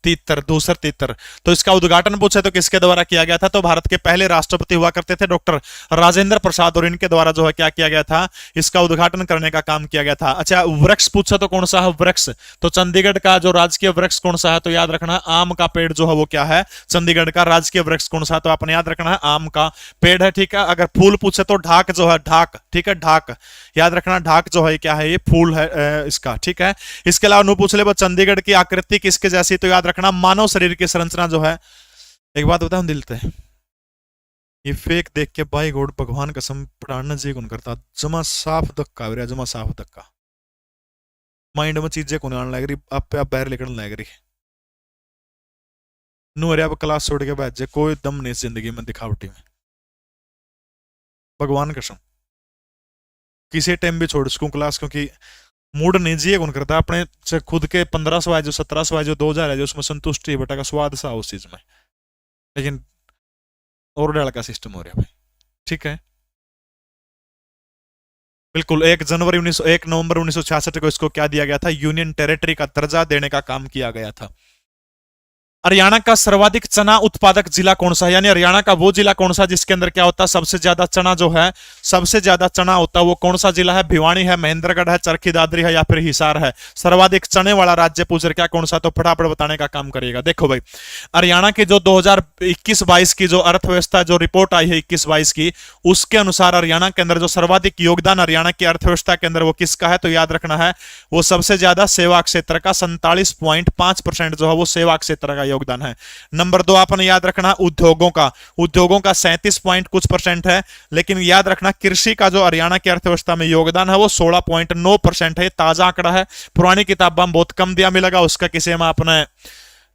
तीतर, धूसर तीतर। तो इसका उद्घाटन पूछे तो किसके द्वारा किया गया था? तो भारत के पहले राष्ट्रपति हुआ करते थे डॉक्टर राजेंद्र प्रसाद, और इनके द्वारा जो है क्या किया गया था? इसका उद्घाटन करने का काम किया गया था। अच्छा, वृक्ष पूछा तो कौन सा है वृक्ष? तो चंडीगढ़ का जो राजकीय वृक्ष कौन सा है? तो याद रखना आम का पेड़ जो है वो क्या है? चंडीगढ़ का राजकीय वृक्ष कौन सा है? तो आपने याद रखना है आम का पेड़ है, ठीक है। अगर फूल पूछे तो ढाक जो है, ढाक, ठीक है, ढाक। याद रखना ढाक जो है क्या है? ये फूल है इसका, ठीक है। इसके अलावा नु पूछ ले चंडीगढ़ की आकृति किसके जैसी? तो याद रखना मानव शरीर की संरचना जो है। एक बात बताऊं दिल से, ये फेक देख के बाई गोड भगवान कसम पढ़ाना जी कौन करता, जमा साफ धक्का हो रहा, जमा साफ धक्का। माइंड में चीजें कौन आने लग रही, आप बाहर निकलने लग रही। नू अरे अब क्लास छोड़ के बैठ जाए, कोई दम नहीं जिंदगी में दिखावटी में, भगवान कसम। किसी टाइम भी छोड़ सकूं क्लास, क्योंकि मूड नहीं जिए कौन करता अपने से खुद के 1500 आए जो 1700 आए जो 2000 है जो उसमें संतुष्टि बेटा का स्वाद सा उस चीज में, लेकिन और डाल का सिस्टम हो रहा है भाई, ठीक है। बिल्कुल 1 नवंबर 1966 को इसको क्या दिया गया था? यूनियन टेरिटरी का दर्जा देने का काम किया गया था। हरियाणा का सर्वाधिक चना उत्पादक जिला कौन सा है? यानी हरियाणा का वो जिला कौन सा जिसके अंदर क्या होता है? सबसे ज्यादा चना जो है, सबसे ज्यादा चना होता है, वो कौन सा जिला है? भिवानी है, महेंद्रगढ़ है, चरखी दादरी है, या फिर हिसार है? सर्वाधिक चने वाला राज्य पूछ रहे क्या कौन सा? तो फटाफट बताने का काम करिएगा। देखो भाई, हरियाणा की जो 2021-22 की जो अर्थव्यवस्था जो रिपोर्ट आई है 21-22 की, उसके अनुसार हरियाणा के अंदर जो सर्वाधिक योगदान हरियाणा की अर्थव्यवस्था के अंदर वो किसका है? तो याद रखना है वो सबसे ज्यादा सेवा क्षेत्र का 47.5% जो है वो सेवा क्षेत्र का योगदान है। नंबर 2 आपने याद रखना उद्योगों का, उद्योगों का 37 पॉइंट कुछ परसेंट है, लेकिन याद रखना कृषि का जो हरियाणा की अर्थव्यवस्था में योगदान है वो 16.9% है। ताजा आंकड़ा है, पुरानी किताबों में बहुत कम दिया मिलेगा, उसका किसी में आपने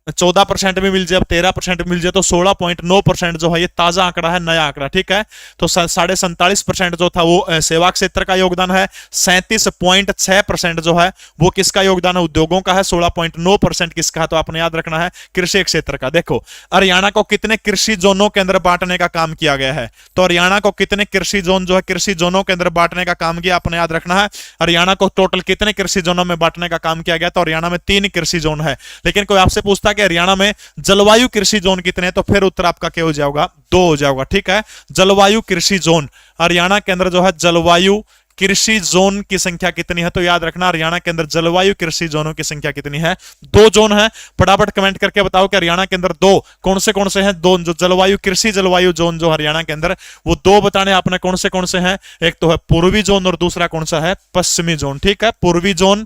14% भी मिल जाए, 13% मिल जाए, तो 16.9% जो है ये ताजा आंकड़ा है, नया आंकड़ा, ठीक है। तो 47.5% जो था वो सेवा क्षेत्र का योगदान है, 37.6% जो है वो किसका योगदान है? उद्योगों का है, 16.9% किसका है? तो आपने याद रखना है कृषि क्षेत्र का। देखो हरियाणा को कितने कृषि जोनों के अंदर बांटने का काम किया गया है? तो हरियाणा को कितने कृषि जोन जो है कृषि जोनों के अंदर बांटने का काम किया, आपने याद रखना है। हरियाणा को टोटल कितने कृषि जोनों में बांटने का काम किया गया? तो हरियाणा में 3 कृषि जोन है। लेकिन कोई आपसे पूछता कि हरियाणा में जलवायु कृषि जोन कितने हैं, तो फिर उत्तर आपका क्या हो जाएगा? 2 हो जाएगा, ठीक है। जलवायु कृषि जोन हरियाणा के अंदर जो है जलवायु कृषि जोन की संख्या कितनी है? तो याद रखना हरियाणा के अंदर जलवायु कृषि जोनों की संख्या कितनी है? 2 जोन है। फटाफट कमेंट करके बताओ कि हरियाणा के अंदर 2 कौन से हैं? 2 जो जलवायु कृषि जलवायु जोन जो हरियाणा के अंदर वो 2 बताने आपने कौन से हैं? एक तो है पूर्वी जोन और दूसरा कौन सा है? पश्चिमी जोन, ठीक है। पूर्वी जोन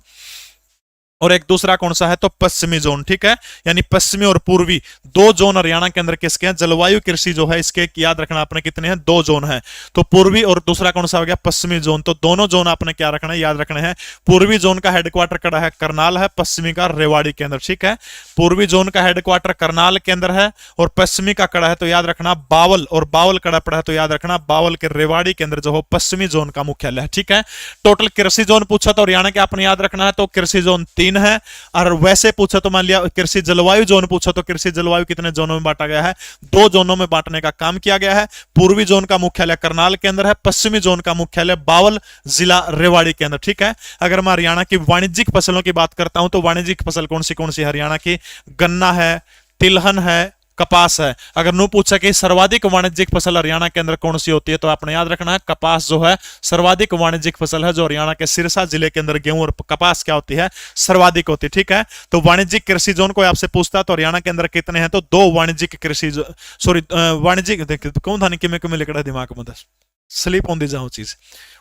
और एक दूसरा कौन सा है? तो पश्चिमी जोन, ठीक है। यानी पश्चिमी और पूर्वी 2 जोन हरियाणा के अंदर किसके हैं? जलवायु कृषि जो है इसके याद रखना आपने कितने हैं? 2 जोन है। तो पूर्वी और दूसरा कौन सा हो गया? पश्चिमी जोन। तो दोनों जोन आपने क्या रखना है? याद रखने हैं। पूर्वी जोन का हेडक्वार्टर कड़ा है करनाल है, पश्चिमी का रेवाड़ी के अंदर, ठीक है। पूर्वी जोन का हेडक्वार्टर करनाल के अंदर है और पश्चिमी का कड़ा है तो याद रखना बावल, और बावल कड़ा पड़ा है तो याद रखना बावल के रेवाड़ी के अंदर जो हो पश्चिमी जोन का मुख्यालय है, ठीक है। टोटल कृषि जोन पूछा तो हरियाणा के आपने याद रखना है, तो कृषि जोन 3 है। और वैसे पूछा तो मान लिया कृषि जलवायु जोन पूछा तो कृषि जलवायु कितने जोनों में बांटा गया है? 2 जोनों में बांटने का काम किया गया है। पूर्वी जोन का मुख्यालय करनाल के अंदर है, पश्चिमी जोन का मुख्यालय बावल जिला रेवाड़ी के अंदर, ठीक है। अगर मैं हरियाणा की वाणिज्यिक फसलों की बात करता हूं तो वाणिज्यिक फसल कौन सी हरियाणा की? गन्ना है, तिलहन है, कपास है। अगर नु पूछा कि सर्वाधिक वाणिज्यिक फसल हरियाणा के अंदर कौन सी होती है तो आपने याद रखना है कपास जो है सर्वाधिक वाणिज्यिक फसल है, जो हरियाणा के सिरसा जिले के अंदर गेहूं और कपास क्या होती है? सर्वाधिक होती है, ठीक है। तो वाणिज्यिक कृषि जोन को आपसे पूछता तो हरियाणा के अंदर कितने हैं? तो 2 वाणिज्यिक कृषि सॉरी वाणिज्यिक कौन था नहीं कि मैं लिखा दिमाग में स्लिप ऑन दी जाऊं चीज।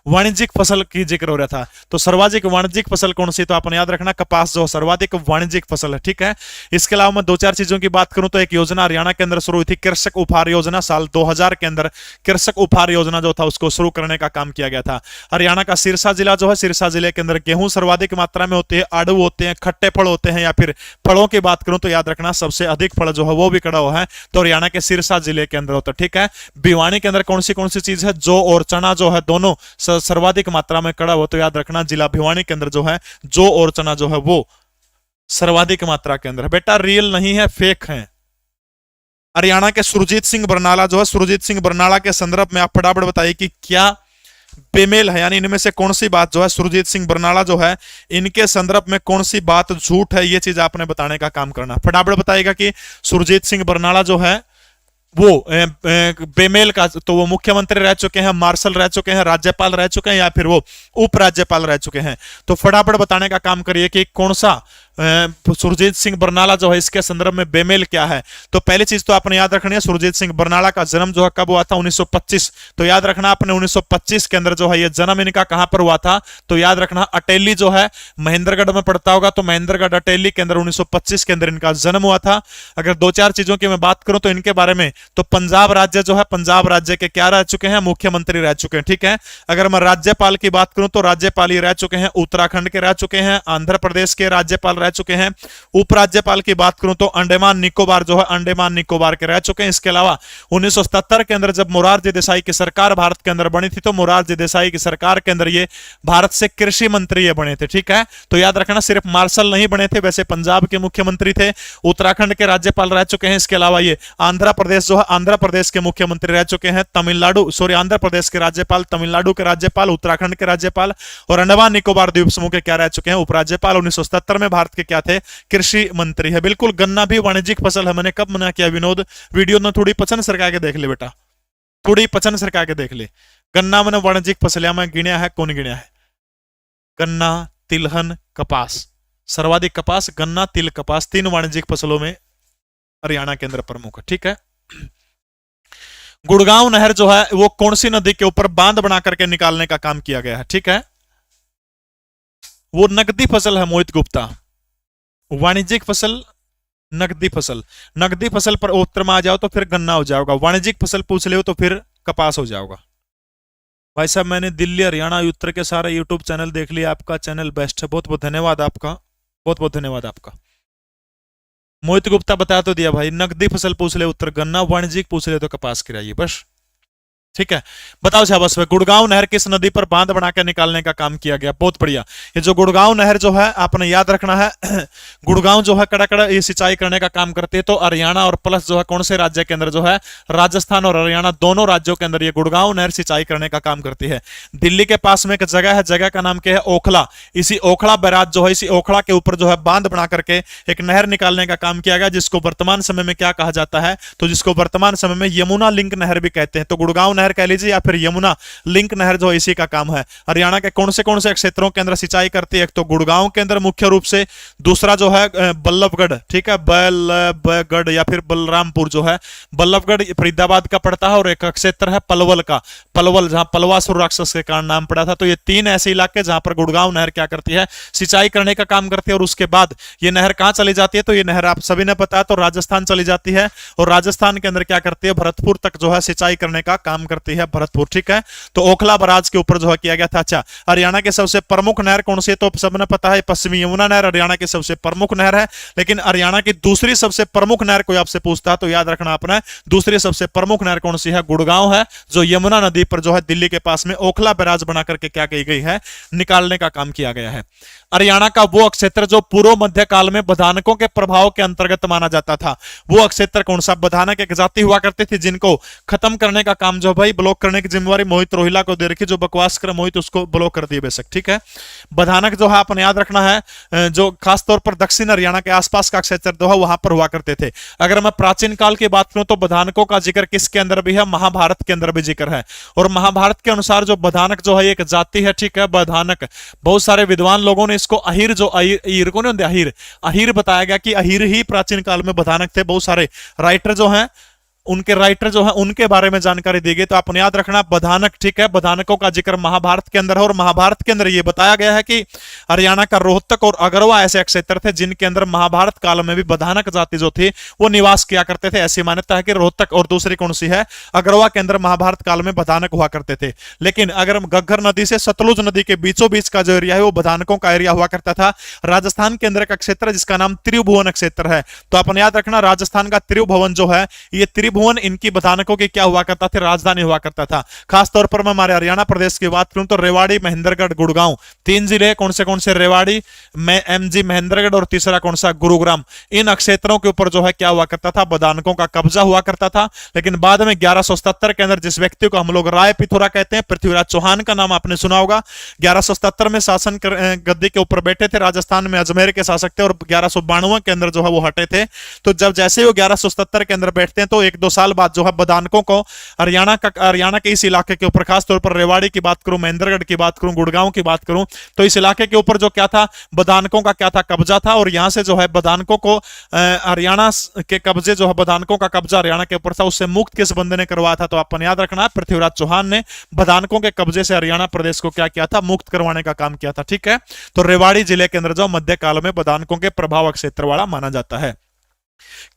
वाणिज्यिक फसल की जिक्र हो रहा था, तो सर्वाधिक वाणिज्यिक फसल कौन सी? तो आपने याद रखना कपास जो सर्वाधिक वाणिज्यिक फसल है, ठीक है। इसके अलावा मैं 2-4 चीजों की बात करूं तो एक योजना हरियाणा के अंदर शुरू हुई थी, कृषक उपहार योजना। साल 2000 के अंदर कृषक उपहार योजना जो था उसको शुरू करने का काम किया गया था। हरियाणा का सिरसा जिला जो है, सिरसा जिले के अंदर गेहूं सर्वाधिक मात्रा में होती है, आड़ू होते हैं, खट्टे फल होते हैं, या फिर फलों की बात करूं तो याद रखना सबसे अधिक फल जो है वो भी कड़ा हुआ है तो हरियाणा के सिरसा जिले के अंदर होता है, ठीक है। भिवानी के अंदर कौन सी चीज है? जौ और चना जो है दोनों सर्वाधिक मात्रा में कड़ा हुआ, तो याद रखना जिला भिवानी के अंदर जो है जौ और चना जो है वो सर्वाधिक मात्रा के अंदर है। बेटा रियल नहीं है, फेक है। हरियाणा के सुरजीत सिंह बरनाला जो है, सुरजीत सिंह बरनाला के संदर्भ में आप फटाफट बताइए कि क्या बेमेल है, यानी इनमें से कौन सी बात जो है सुरजीत सिंह बरनाला जो है इनके संदर्भ में कौन सी बात झूठ है, ये चीज आपने बताने का काम करना। फटाफट बताइएगा कि सुरजीत सिंह बरनाला जो है वो बेमेल का, तो वो मुख्यमंत्री रह चुके हैं, मार्शल रह चुके हैं, राज्यपाल रह चुके हैं, या फिर वो उपराज्यपाल रह चुके हैं। तो फटाफट बताने का काम करिए कि कौन सा सुरजीत सिंह बरनाला जो है इसके संदर्भ में बेमेल क्या है। तो पहली चीज तो आपने याद रखनी है, सुरजीत सिंह बरनाला का जन्म जो है कब हुआ था, 1925। तो याद रखना आपने 1925 के अंदर जो है ये जन्म इनका कहां पर हुआ था, तो याद रखना अटेली जो है महेंद्रगढ़ में पड़ता होगा, तो महेंद्रगढ़ अटेली के अंदर 1925 के अंदर इनका जन्म हुआ था। अगर दो चार चीजों की मैं बात करूं तो इनके बारे में, तो पंजाब राज्य जो है, पंजाब राज्य के क्या रह चुके हैं, मुख्यमंत्री रह चुके हैं, ठीक है। अगर मैं राज्यपाल की बात करूं तो राज्यपाल ही रह चुके हैं, उत्तराखंड के रह चुके हैं, आंध्र प्रदेश के राज्यपाल रह चुके हैं। उपराज्यपाल की बात करूं तो अंडमान निकोबार जो है, अंडमान निकोबार के रह चुके हैं। इसके अलावा 1977 के अंदर जब मोरारजी देसाई की सरकार भारत के अंदर बनी थी, तो मोरारजी देसाई की सरकार के अंदर ये भारत से कृषि मंत्री ये बने थे, ठीक है। तो याद रखना सिर्फ मार्शल नहीं बने थे, वैसे पंजाब के मुख्यमंत्री थे, उत्तराखंड के राज्यपाल रह चुके हैं। इसके अलावा ये आंध्र प्रदेश जो है, आंध्र प्रदेश के मुख्यमंत्री रह चुके हैं, तमिलनाडु सॉरी आंध्र प्रदेश के राज्यपाल, तमिलनाडु के राज्यपाल, उत्तराखंड के राज्यपाल, और अंडमान निकोबार द्वीप समूह के क्या रह चुके हैं, उपराज्यपाल। 1977 में भारत के क्या थे, कृषि मंत्री है। बिल्कुल, गन्ना भी वाणिज्यिक फसल है। मैंने कब मना किया विनोद, वीडियो में थोड़ी पचन सरका के देख ले बेटा, थोड़ी पचन सरका के देख ले। गन्ना मैंने वाणिज्यिक फसल में गिनया है, कौन गिनया है, गन्ना, तिलहन, कपास, सर्वाधिक कपास, गन्ना, तिल, कपास, 3 वाणिज्यिक फसलों में हरियाणा के अंदर प्रमुख है, ठीक है। गुड़गांव नहर जो है वो कौन सी नदी के ऊपर बांध बना करके निकालने का काम किया गया है, ठीक है। वो नकदी फसल है मोहित गुप्ता, वाणिज्यिक फसल, नकदी फसल। नकदी फसल पर उत्तर में आ जाओ तो फिर गन्ना हो जाएगा, वाणिज्यिक फसल पूछ ले तो फिर कपास हो जाएगा। भाई साहब मैंने दिल्ली हरियाणा उत्तर के सारे यूट्यूब चैनल देख लिया, आपका चैनल बेस्ट है, बहुत बहुत धन्यवाद आपका, बहुत बहुत धन्यवाद आपका। मोहित गुप्ता बता तो दिया भाई, नकदी फसल पूछ ले उत्तर गन्ना, वाणिज्यिक पूछ ले तो कपास गिराइए, बस ठीक है। बताओ शाबाश भाई, गुड़गांव नहर किस नदी पर बांध बनाकर निकालने का काम किया गया, बहुत बढ़िया। ये जो गुड़गांव नहर जो है आपने याद रखना है, गुड़गांव जो है कड़ा ये सिंचाई करने का काम करती है, तो हरियाणा और प्लस जो है कौन से राज्य के अंदर जो है, राजस्थान और हरियाणा दोनों राज्यों के अंदर ये गुड़गांव नहर सिंचाई करने का काम करती है। दिल्ली के पास में एक जगह है, जगह का नाम क्या है, ओखला। इसी ओखला बैराज जो है, इसी ओखला के ऊपर जो है बांध बना करके एक नहर निकालने का काम किया गया, जिसको वर्तमान समय में क्या कहा जाता है, तो जिसको वर्तमान समय में यमुना लिंक नहर भी कहते हैं। तो गुड़गांव नहर कह लीजिए या फिर यमुना लिंक नहर जो इसी का काम है। हरियाणा के कौन से क्षेत्रों के अंदर सिंचाई करती है, एक तो गुड़गांव के अंदर मुख्य रूप से, दूसरा जो है बल्लभगढ़, ठीक है, बल्लभगढ़ या फिर बलरामपुर जो है, बल्लभगढ़ फरीदाबाद का पड़ता है, और एक क्षेत्र है पलवल का, पलवल जहां पलवासुर राक्षस के कारण नाम पड़ा था। तो ये 3 ऐसे इलाके जहां पर गुड़गांव नहर क्या करती है, सिंचाई करने का काम करती है। और उसके बाद ये नहर कहां चली जाती है, तो ये नहर आप सभी ने पता है, तो राजस्थान चली जाती है, और राजस्थान के अंदर क्या करती है, भरतपुर तक जो है सिंचाई करने का काम करती है, भरतपुर, ठीक है। तो ओखला बराज के ऊपर जो है किया गया था। अच्छा, हरियाणा के सबसे प्रमुख नहर कौन सी है, तो सबने पता है पश्चिमी यमुना नहर हरियाणा की सबसे प्रमुख नहर है। लेकिन हरियाणा की दूसरी सबसे प्रमुख नहर कोई आपसे पूछता है तो याद रखना आपने, दूसरी सबसे प्रमुख नहर कौन सी है, गुड़गांव है, जो यमुना नदी पर जो है दिल्ली के पास में ओखला बैराज बना करके क्या की गई है, निकालने का काम किया गया है। हरियाणा का वो क्षेत्र जो पूर्व मध्य काल में बधानकों के प्रभाव के अंतर्गत माना जाता था, वो क्षेत्र कौन सा, बधानक एक जाति हुआ करती थी, जिनको खत्म करने का काम जो भाई ब्लॉक करने की जिम्मेवारी मोहित रोहिला को दे रखी, जो बकवास कर मोहित उसको ब्लॉक कर दिए बेशक, ठीक है। बधानक जो है आपने याद रखना है, जो खासतौर पर दक्षिण हरियाणा के आसपास का क्षेत्र जो है वहां पर हुआ करते थे। अगर मैं प्राचीन काल की बात करूं तो बधानकों का जिक्र किसके अंदर भी है, महाभारत के अंदर भी जिक्र है। और महाभारत के अनुसार जो बधानक जो है एक जाति है, ठीक है, बधानक। बहुत सारे विद्वान लोगों ने इसको अहिर जो अहिर को नहीं, अहिर अहिर बताया गया कि अहिर ही प्राचीन काल में बधानक थे। बहुत सारे राइटर जो हैं, उनके राइटर जो है उनके बारे में जानकारी दी गई। तो आपने याद रखना बधानक, ठीक है, बधानकों का जिक्र महाभारत के अंदर है, और महाभारत के अंदर यह बताया गया है कि हरियाणा का रोहतक और अगरवा ऐसे क्षेत्र थे जिनके अंदर महाभारत काल में भी बधानक जाति जो थी वो निवास किया करते थे। ऐसी मान्यता है कि रोहतक और दूसरी कौन सी है, अगरवा के अंदर महाभारत काल में बधानक हुआ करते थे। लेकिन अगर घग्गर नदी से सतलुज नदी के बीचों बीच का जो एरिया है वो बधानकों का एरिया हुआ करता था। राजस्थान के अंदर का क्षेत्र जिसका नाम त्रिभुवन क्षेत्र है। तो आपने याद रखना राजस्थान का त्रिभुवन जो है, ये त्रिभुवन त्रिभुवन इनकी बदानकों की क्या हुआ करता था, राजधानी हुआ करता था। खासतौर पर मैं हमारे हरियाणा प्रदेश की बात करूं तो रेवाड़ी, महेंद्रगढ़, गुड़गांव, 3 जिले कौन से रेवाड़ी में एमजी महेंद्रगढ़ और तीसरा कौन सा गुरुग्राम। इन क्षेत्रों के ऊपर जो है क्या हुआ करता था, बदानकों का कब्जा हुआ करता था। लेकिन बाद में 1177 के अंदर जिस व्यक्ति को हम लोग राय पिथौरा कहते हैं, पृथ्वीराज चौहान का नाम आपने सुना होगा, 1177 में शासन गद्दी के ऊपर बैठे थे, राजस्थान में अजमेर के शासक थे और 1192 के अंदर जो है वो हटे थे। तो जब जैसे वो 1177 के अंदर बैठते हैं तो 1-2 साल बाद जो है बदानकों को हरियाणा के इस इलाके के ऊपर, खासतौर पर रेवाड़ी की बात करूं, महेंद्रगढ़ की बात करूं, गुड़गांव की बात करूं, तो इस इलाके के ऊपर जो क्या था, बदानकों का क्या था, कब्जा था। और यहां से जो है बदानकों को हरियाणा के कब्जे जो है, बदानकों का कब्जा हरियाणा के ऊपर था, उससे मुक्त किस बंदे ने करवाया था, तो अपन याद रखना पृथ्वीराज चौहान ने बदानकों के कब्जे से हरियाणा प्रदेश को क्या किया था, मुक्त करवाने का काम किया था। ठीक है, तो रेवाड़ी जिले के अंदर जो मध्यकाल में बदानकों के प्रभाव क्षेत्र वाला माना जाता है।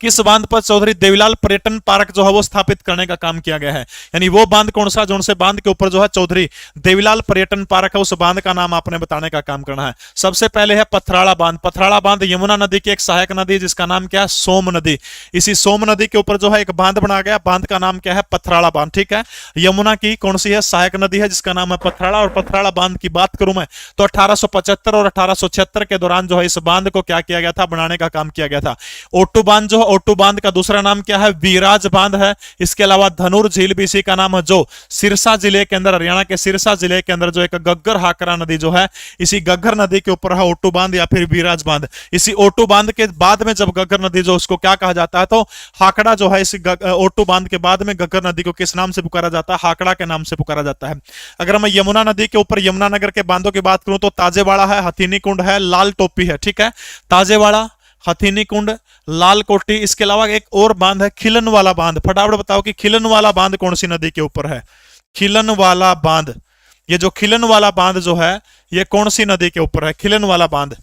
किस बांध पर चौधरी देवीलाल पर्यटन पार्क जो है वो स्थापित करने का काम किया गया है, यानी वो बांध कौन सा, जो से बांध के ऊपर जो है चौधरी देवीलाल पर्यटन पार्क है, उस बांध का नाम आपने बताने का काम करना है। सबसे पहले है पथराड़ा बांध। पथराड़ा बांध यमुना नदी की एक सहायक नदी जिसका नाम क्या है, सोम नदी। इसी सोम नदी के ऊपर जो है एक बांध बना गया, बांध का नाम क्या है, पथराड़ा बांध। ठीक है, यमुना की कौन सी है, सहायक नदी है जिसका नाम है पथराड़ा। और पथराड़ा बांध की बात करूं मैं तो 1875 और 1876 के दौरान जो है इस बांध को क्या किया गया था, बनाने का काम किया गया था। ओटू बांध जो ओटू बांध का दूसरा नाम क्या है, वीराज बांध है। इसके अलावा धनुर झील भी इसी का नाम है, जो सिरसा जिले के अंदर, हरियाणा के सिरसा जिले के अंदर जो एक गग्गर हाकरा नदी जो है, इसी गग्गर नदी के ऊपर है ओटू बांध या फिर वीराज बांध। इसी ओटू बांध के बाद में जब गग्गर नदी जो उसको क्या कहा जाता है, तो हाकड़ा जो है, इसी ओटू बांध के बाद में गग्गर नदी को किस नाम से पुकारा जाता है, हाकड़ा के नाम से पुकारा जाता है। अगर मैं यमुना नदी के ऊपर यमुनानगर के बांधों की बात करूं तो ताजेवाड़ा है, हथीनी कुंड है, लाल टोपी है। ठीक है, ताजेवाड़ा, हथीनी कुंड, लाल कोटी। इसके अलावा एक और बांध है खिलन वाला बांध। फटाफट बताओ कि खिलन वाला बांध कौन सी नदी के ऊपर है, खिलन वाला बांध। ये जो खिलन वाला बांध जो है ये कौन सी नदी के ऊपर है, खिलन वाला बांध।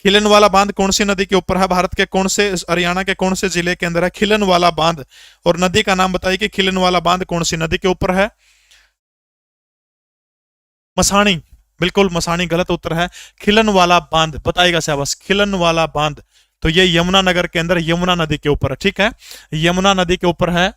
खिलन वाला बांध कौन सी नदी के ऊपर है, भारत के कौन से, हरियाणा के कौन से जिले के अंदर है खिलन वाला बांध। और नदी का नाम बताइए कि खिलन वाला बांध कौन सी नदी के ऊपर है। मसाणी, बिल्कुल मसाणी गलत उत्तर है। खिलन वाला बांध बताइएगा शाबाश, खिलन वाला बांध। तो ये यमुनानगर के अंदर यमुना नदी के ऊपर है। ठीक है, यमुना नदी के ऊपर है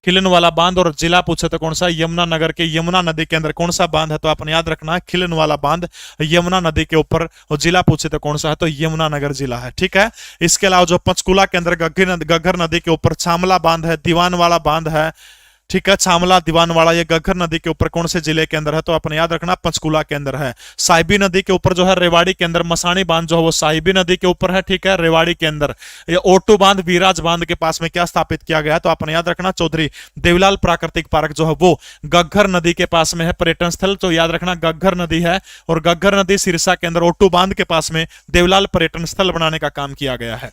खिलन वाला बांध। और जिला पूछे तो कौन सा, यमुनानगर के यमुना नदी के अंदर कौन सा बांध है, तो आपने याद रखना है खिलन वाला बांध यमुना नदी के ऊपर। और जिला पूछे तो कौन सा है, तो यमुनानगर जिला है। ठीक है, इसके अलावा जो पंचकुला के अंदर गग्गर नदी के ऊपर छामला बांध है, दीवान वाला बांध है। ठीक है, छामला, दीवान वाला, ये गग्गर नदी के ऊपर कौन से जिले के अंदर है, तो अपने याद रखना पंचकुला के अंदर है। साहिबी नदी के ऊपर जो है रेवाड़ी के अंदर, मसाणी बांध जो है वो साहिबी नदी के ऊपर है। ठीक है, रेवाड़ी के अंदर। ये ओटू बांध वीराज बांध के पास में क्या स्थापित किया गया है, तो अपने याद रखना चौधरी देवीलाल प्राकृतिक पार्क जो है वो गग्गर नदी के पास में है, पर्यटन स्थल। तो याद रखना गग्गर नदी है, और गग्गर नदी सिरसा के अंदर ओटू बांध के पास में देवीलाल पर्यटन स्थल बनाने का काम किया गया है।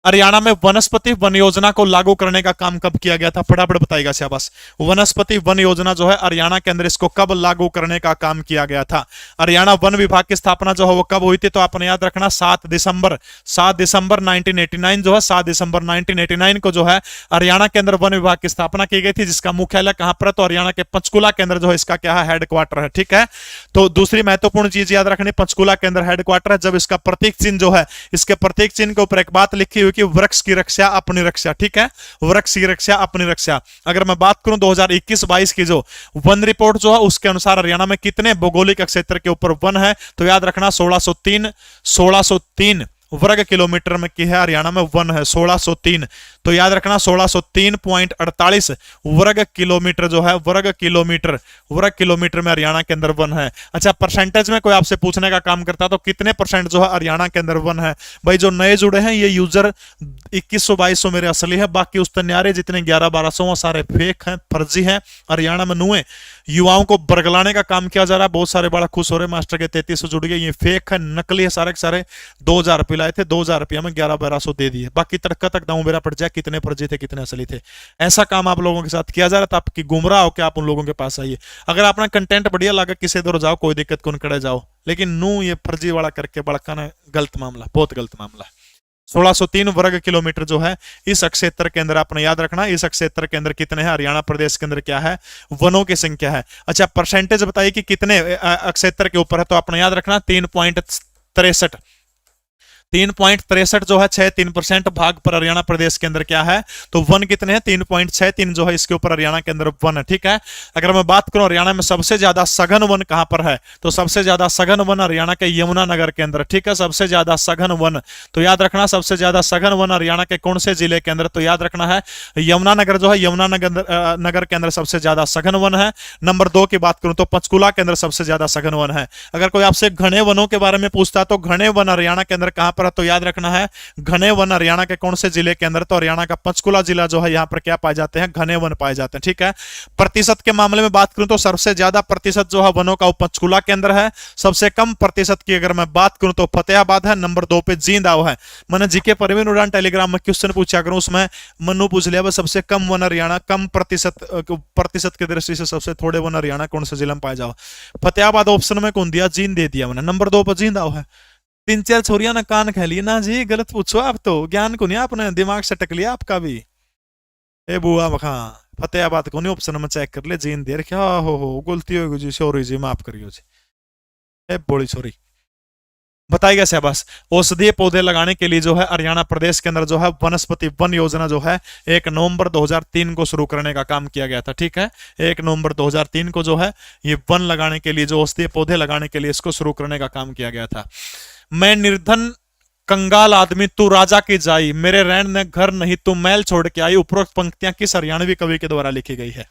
हरियाणा में वनस्पति वन योजना को लागू करने का काम कब किया गया था, फटाफट बताइएगा शाबाश। वनस्पति वन योजना जो है हरियाणा के अंदर, इसको कब लागू करने का काम किया गया था। हरियाणा वन विभाग की स्थापना जो है वो कब हुई थी, तो आपने याद रखना 7 दिसंबर 1989 जो है, 7 दिसंबर 1989 को जो है हरियाणा के अंदर वन विभाग की स्थापना की गई थी, जिसका मुख्यालय कहां पर, तो हरियाणा के पंचकुला के अंदर जो है इसका क्या है, हेडक्वार्टर है। ठीक है, तो दूसरी महत्वपूर्ण चीज याद रखनी, पंचकुला के अंदर हेडक्वार्टर है। जब इसका प्रतीक चिन्ह जो है, इसके प्रतीक चिन्ह के ऊपर एक बात लिखी हुई कि वृक्ष की रक्षा अपनी रक्षा। ठीक है, वृक्ष की रक्षा अपनी रक्षा। अगर मैं बात करूं 2021-22 की जो वन रिपोर्ट जो है उसके अनुसार हरियाणा में कितने भौगोलिक क्षेत्र के ऊपर वन है, तो याद रखना 1603 वर्ग किलोमीटर में की है, हरियाणा में वन है 1603। तो याद रखना 1603.48 वर्ग किलोमीटर जो है, वर्ग किलोमीटर में हरियाणा के अंदर वन है। अच्छा, परसेंटेज में कोई आपसे पूछने का काम करता तो कितने परसेंट जो है हरियाणा के अंदर वन है। भाई जो नए जुड़े हैं ये यूजर 2100-2200 मेरे असली है, बाकी उस तन्यारे जितने 1100-1200 वो सारे फेक हैं, फर्जी हैं। हरियाणा में नुए युवाओं को बरगलाने का काम किया जा रहा है। बहुत सारे बड़ा खुश हो रहे, मास्टर के 3300 जुड़ गए, ये फेक है, नकली है सारे के सारे। 2000 रुपये लाए थे, 2000 रुपया में 1100-1200 दे दिए, बाकी तड़का तक दाऊ मेरा पड़ जाए कितने फर्जी थे कितने असली थे। ऐसा काम आप लोगों के साथ किया जा रहा था, आपकी गुमराह हो के आप उन लोगों के पास आइए। अगर अपना कंटेंट बढ़िया लगा किसी दौर जाओ, कोई दिक्कत कौन करे जाओ, लेकिन नू ये फर्जी वाला करके बड़काना गलत मामला, बहुत गलत मामला है। 1603 वर्ग किलोमीटर जो है इस क्षेत्र के अंदर, आपने याद रखना इस क्षेत्र के अंदर कितने हैं, हरियाणा प्रदेश के अंदर क्या है, वनों की संख्या है। अच्छा, परसेंटेज बताइए कि कितने क्षेत्र के ऊपर है, तो आपने याद रखना 3.63 3.63 जो है 63% भाग पर हरियाणा प्रदेश के अंदर क्या है, तो वन कितने हैं, 3.63 जो है इसके ऊपर हरियाणा के अंदर वन है। ठीक है, अगर मैं बात करूं हरियाणा में सबसे ज्यादा सघन वन कहां पर है, तो सबसे ज्यादा सघन वन हरियाणा के यमुनानगर के अंदर। ठीक है, सबसे ज्यादा सघन वन, तो याद रखना सबसे ज्यादा सघन वन हरियाणा के कौन से जिले के अंदर, तो याद रखना है यमुनानगर जो है, यमुनानगर नगर के अंदर सबसे ज्यादा सघन वन है। नंबर 2 की बात करूं तो पंचकुला के अंदर सबसे ज्यादा सघन वन है। अगर कोई आपसे घने वनों के बारे में पूछता है तो घने वन हरियाणा के अंदर कहां पर है, तो याद रखना है घने वन हरियाणा के कौन से जिले के अंदर, तो हरियाणा का पंचकुला जिला जो है यहां पर क्या पाए जाते हैं, घने वन पाए जाते हैं। ठीक है, प्रतिशत के मामले में बात करूं तो सबसे ज्यादा प्रतिशत जो है वनों का वो पंचकुला के अंदर है। सबसे कम प्रतिशत की अगर मैं बात करूं तो फतेहाबाद है। नंबर 2 पे जींदाव है। मैंने जीके परवीन उड़ान टेलीग्राम में क्वेश्चन पूछा करूं, उसमें मनु पूछ लिया सबसे कम वन हरियाणा, कम प्रतिशत की दृष्टि से सबसे थोड़े वन हरियाणा कौन से जिले में पाए जाओ, फतेहाबाद ऑप्शन में कौन दिया, जींद दे दिया मैंने। नंबर 2 पर जींदाव है। 3-4 छोरियां ना कान खा लिए ना जी, गलत पूछो आप तो, ज्ञान को नहीं आपने दिमाग से टक लिया आपका भी। ए बुआ बखा फतेहाबाद को नहीं ऑप्शन में चेक कर ले, जीन दे रखा हो गलती होगी जी, सॉरी जी माफ करियो जी, ए बोली सॉरी। बताइएगा शाबाश। औषधीय पौधे लगाने के लिए जो है हरियाणा प्रदेश के अंदर जो है वनस्पति वन योजना जो है 1 नवंबर 2003 को शुरू करने का काम किया गया था। ठीक है, 1 नवंबर 2003 को जो है ये वन लगाने के लिए, जो औषधीय पौधे लगाने के लिए इसको शुरू करने का काम किया गया था। मैं निर्धन कंगाल आदमी तू राजा की जाई, मेरे रैन ने घर नहीं तू महल छोड़ के आई, उपरोक्त पंक्तियां किस हरियाणवी कवि के द्वारा लिखी गई है,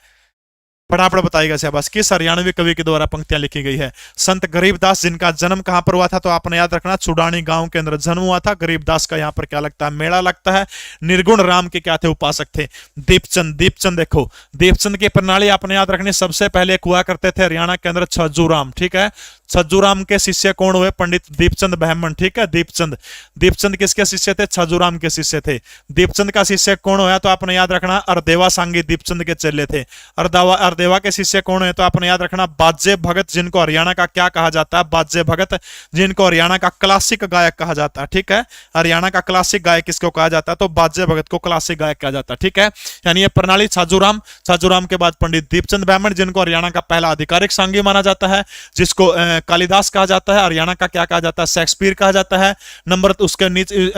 फटाफट बताइएगा शाबाश, किस हरियाणवी कवि के द्वारा पंक्तियां लिखी गई है। संत गरीबदास जिनका जन्म कहां पर हुआ था, तो आपने याद रखना चुड़ानी गांव के अंदर जन्म हुआ था। गरीबदास का यहां पर क्या लगता है, मेला लगता है। निर्गुण राम के क्या थे, उपासक थे। दीपचंद, दीपचंद देखो, दीपचंद की प्रणाली आपने याद रखनी, सबसे पहले हुआ करते थे हरियाणा के अंदर छज्जूराम। ठीक है, छज्जूराम के शिष्य कौन हुए, पंडित दीपचंद ब्राह्मण। ठीक है, दीपचंद, दीपचंद किसके शिष्य थे, छज्जूराम के शिष्य थे। दीपचंद का शिष्य कौन हुआ, तो आपने याद रखना अरदेवा सांगी दीपचंद के चेले थे। अरदेवा के शिष्य कौन है, तो आपने याद रखना बाजे भगत, जिनको हरियाणा का क्या कहा जाता है, बाजे भगत, जिनको हरियाणा का क्लासिक गायक कहा जाता है। ठीक है, हरियाणा का क्लासिक गायक किसको कहा जाता है, तो बाजे भगत को क्लासिक गायक कहा जाता है। ठीक है, यानी ये प्रणाली छज्जूराम, छज्जूराम के बाद पंडित दीपचंद ब्राह्मण, जिनको हरियाणा का पहला आधिकारिक सांगी माना जाता है, जिसको कालिदास कहा जाता है। हरियाणा का क्या कहा जाता है, शेक्सपियर कहा जाता है। नंबर उसके नीचे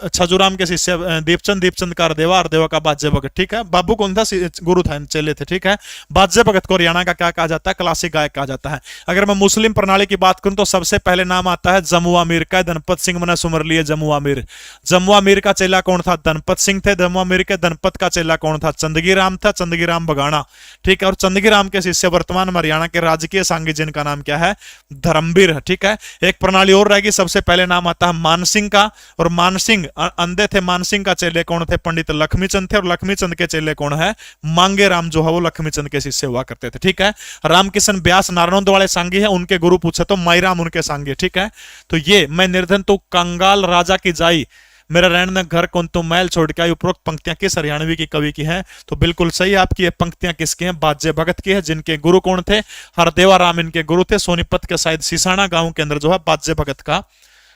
छज्जूराम के शिष्य दीपचंद, दीपचंद का अरदेवा, अरदेवा का बाजे भगत। ठीक है, बाबू कौन था, गुरु था, चेले थे। ठीक है, बाजे भगत को हरियाणा का क्या कहा जाता है, क्लासिक गायक कहा जाता है। अगर मैं मुस्लिम प्रणाली की बात करूं तो सबसे पहले नाम आता है जमुआ मीर का, धनपत सिंह मैंने सुमर लिए जमुआ मीर। जमुआ मीर का चेला कौन था, धनपत सिंह थे। जमुआ मीर के धनपत का चेला कौन था, चंदगी राम था, चंदगी राम बगाना। ठीक है, और चंदगी राम के शिष्य वर्तमान में हरियाणा के राजकीय सांगी, जिनका नाम क्या है, धर्मवीर है। ठीक है, एक प्रणाली और रहेगी, सबसे पहले नाम आता है मानसिंह का, और मानसिंह अंधे थे। मानसिंह का चेले कौन थे, पंडित लक्ष्मीचंद थे, और लक्ष्मीचंद के चेले कौन है, मांगे राम जो है वो लक्ष्मीचंद के शिष्य हुआ करते थे। ठीक है, रामकिशन व्यास नारनौंद वाले सांगी है, उनके गुरु पूछे तो माईराम उनके सांगी। ठीक है, तो ये मैं निर्धन तो कंगाल राजा की जाई, मेरा रैन ने घर कौन तो महल छोड़ के आई, उपरोक्त पंक्तियां किस हरियाणवी की कवि की हैं, तो बिल्कुल सही आपकी ये पंक्तियां किसकी हैं, बाजे भगत की है, जिनके गुरु कौन थे, हरदेवा राम इनके गुरु थे। सोनीपत के शायद सिसाना गांव के अंदर जो है बाजे भगत का।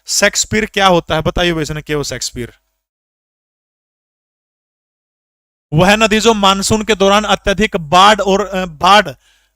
शेक्सपियर क्या होता है, बताइए वैसे क्या हो शेक्सपियर, वह नदी जो मानसून के दौरान अत्यधिक बाढ़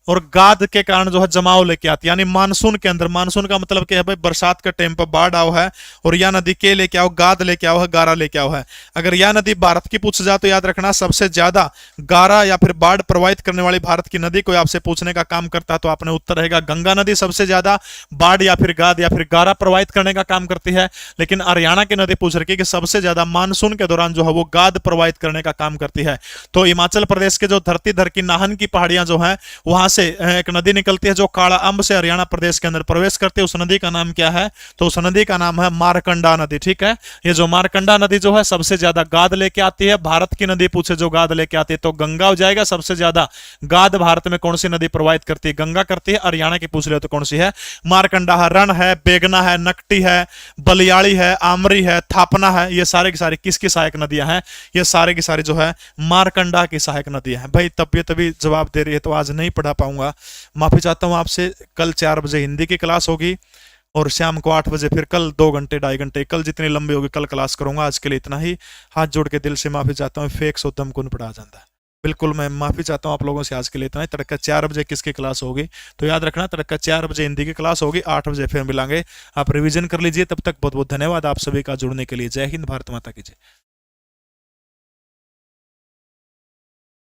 और गाद के कारण जो है जमाव लेके आती है। यानी मानसून के अंदर, मानसून का मतलब क्या है भाई, बरसात के टाइम पर बाढ़ आओ है, और यह नदी के लेके आओ, गाद लेके आओ है, गारा लेके आओ है। अगर यह नदी भारत की पूछ जाए तो याद रखना सबसे ज्यादा गारा या फिर बाढ़ प्रवाहित करने वाली भारत की नदी कोई आपसे पूछने का काम करता है तो आपने उत्तर रहेगा गंगा नदी सबसे ज्यादा बाढ़ या फिर गाद या फिर गारा प्रवाहित करने का काम करती है। लेकिन हरियाणा की नदी पूछ रही है कि सबसे ज्यादा मानसून के दौरान जो है वो गाद प्रवाहित करने का काम करती है। तो हिमाचल प्रदेश के जो धरती धर की नाहन की पहाड़ियां जो है, वहां से एक नदी निकलती है जो काड़ा अंब से हरियाणा प्रदेश के अंदर प्रवेश करती है। उस नदी का नाम क्या है, तो उस नदी का नाम है मारकंडा नदी। ठीक है, ये जो मारकंडा नदी जो है सबसे ज्यादा गाद लेके आती है। भारत की नदी पूछे जो गाद लेके आती है तो गंगा हो जाएगा। सबसे ज्यादा गाद भारत में कौन सी नदी प्रवाहित करती है, गंगा करती है। हरियाणा की पूछ ले तो कौन सी है, मारकंडा है। रण है, बेगना है, नकटी है, बलियाड़ी है, आमरी है, थापना है, ये सारे की सारी किसकी सहायक नदियां हैं, ये सारे की सारी जो है मारकंडा की सहायक नदियां हैं। भाई तबीयत अभी जवाब दे रही है तो आज नहीं पढ़ा पाऊंगा, माफी चाहता हूं आपसे। कल 4 बजे हिंदी की क्लास होगी और शाम को 8 बजे फिर कल 2 घंटे 2.5 घंटे, कल जितनी लंबी होगी कल क्लास करूंगा। आज के लिए इतना ही, हाथ जोड़ के दिल से माफी चाहता हूं, फेक सोदम कुन पढ़ा जाता है। बिल्कुल मैं माफी चाहता हूँ आप लोगों से, आज के लिए इतना ही। तड़का 4 बजे किसकी क्लास होगी, तो याद रखना तड़का 4 बजे हिंदी की क्लास होगी, 8 बजे फिर मिलांगे। आप रिवीजन कर लीजिए, तब तक बहुत बहुत धन्यवाद आप सभी का जुड़ने के लिए। जय हिंद, भारत माता की जय।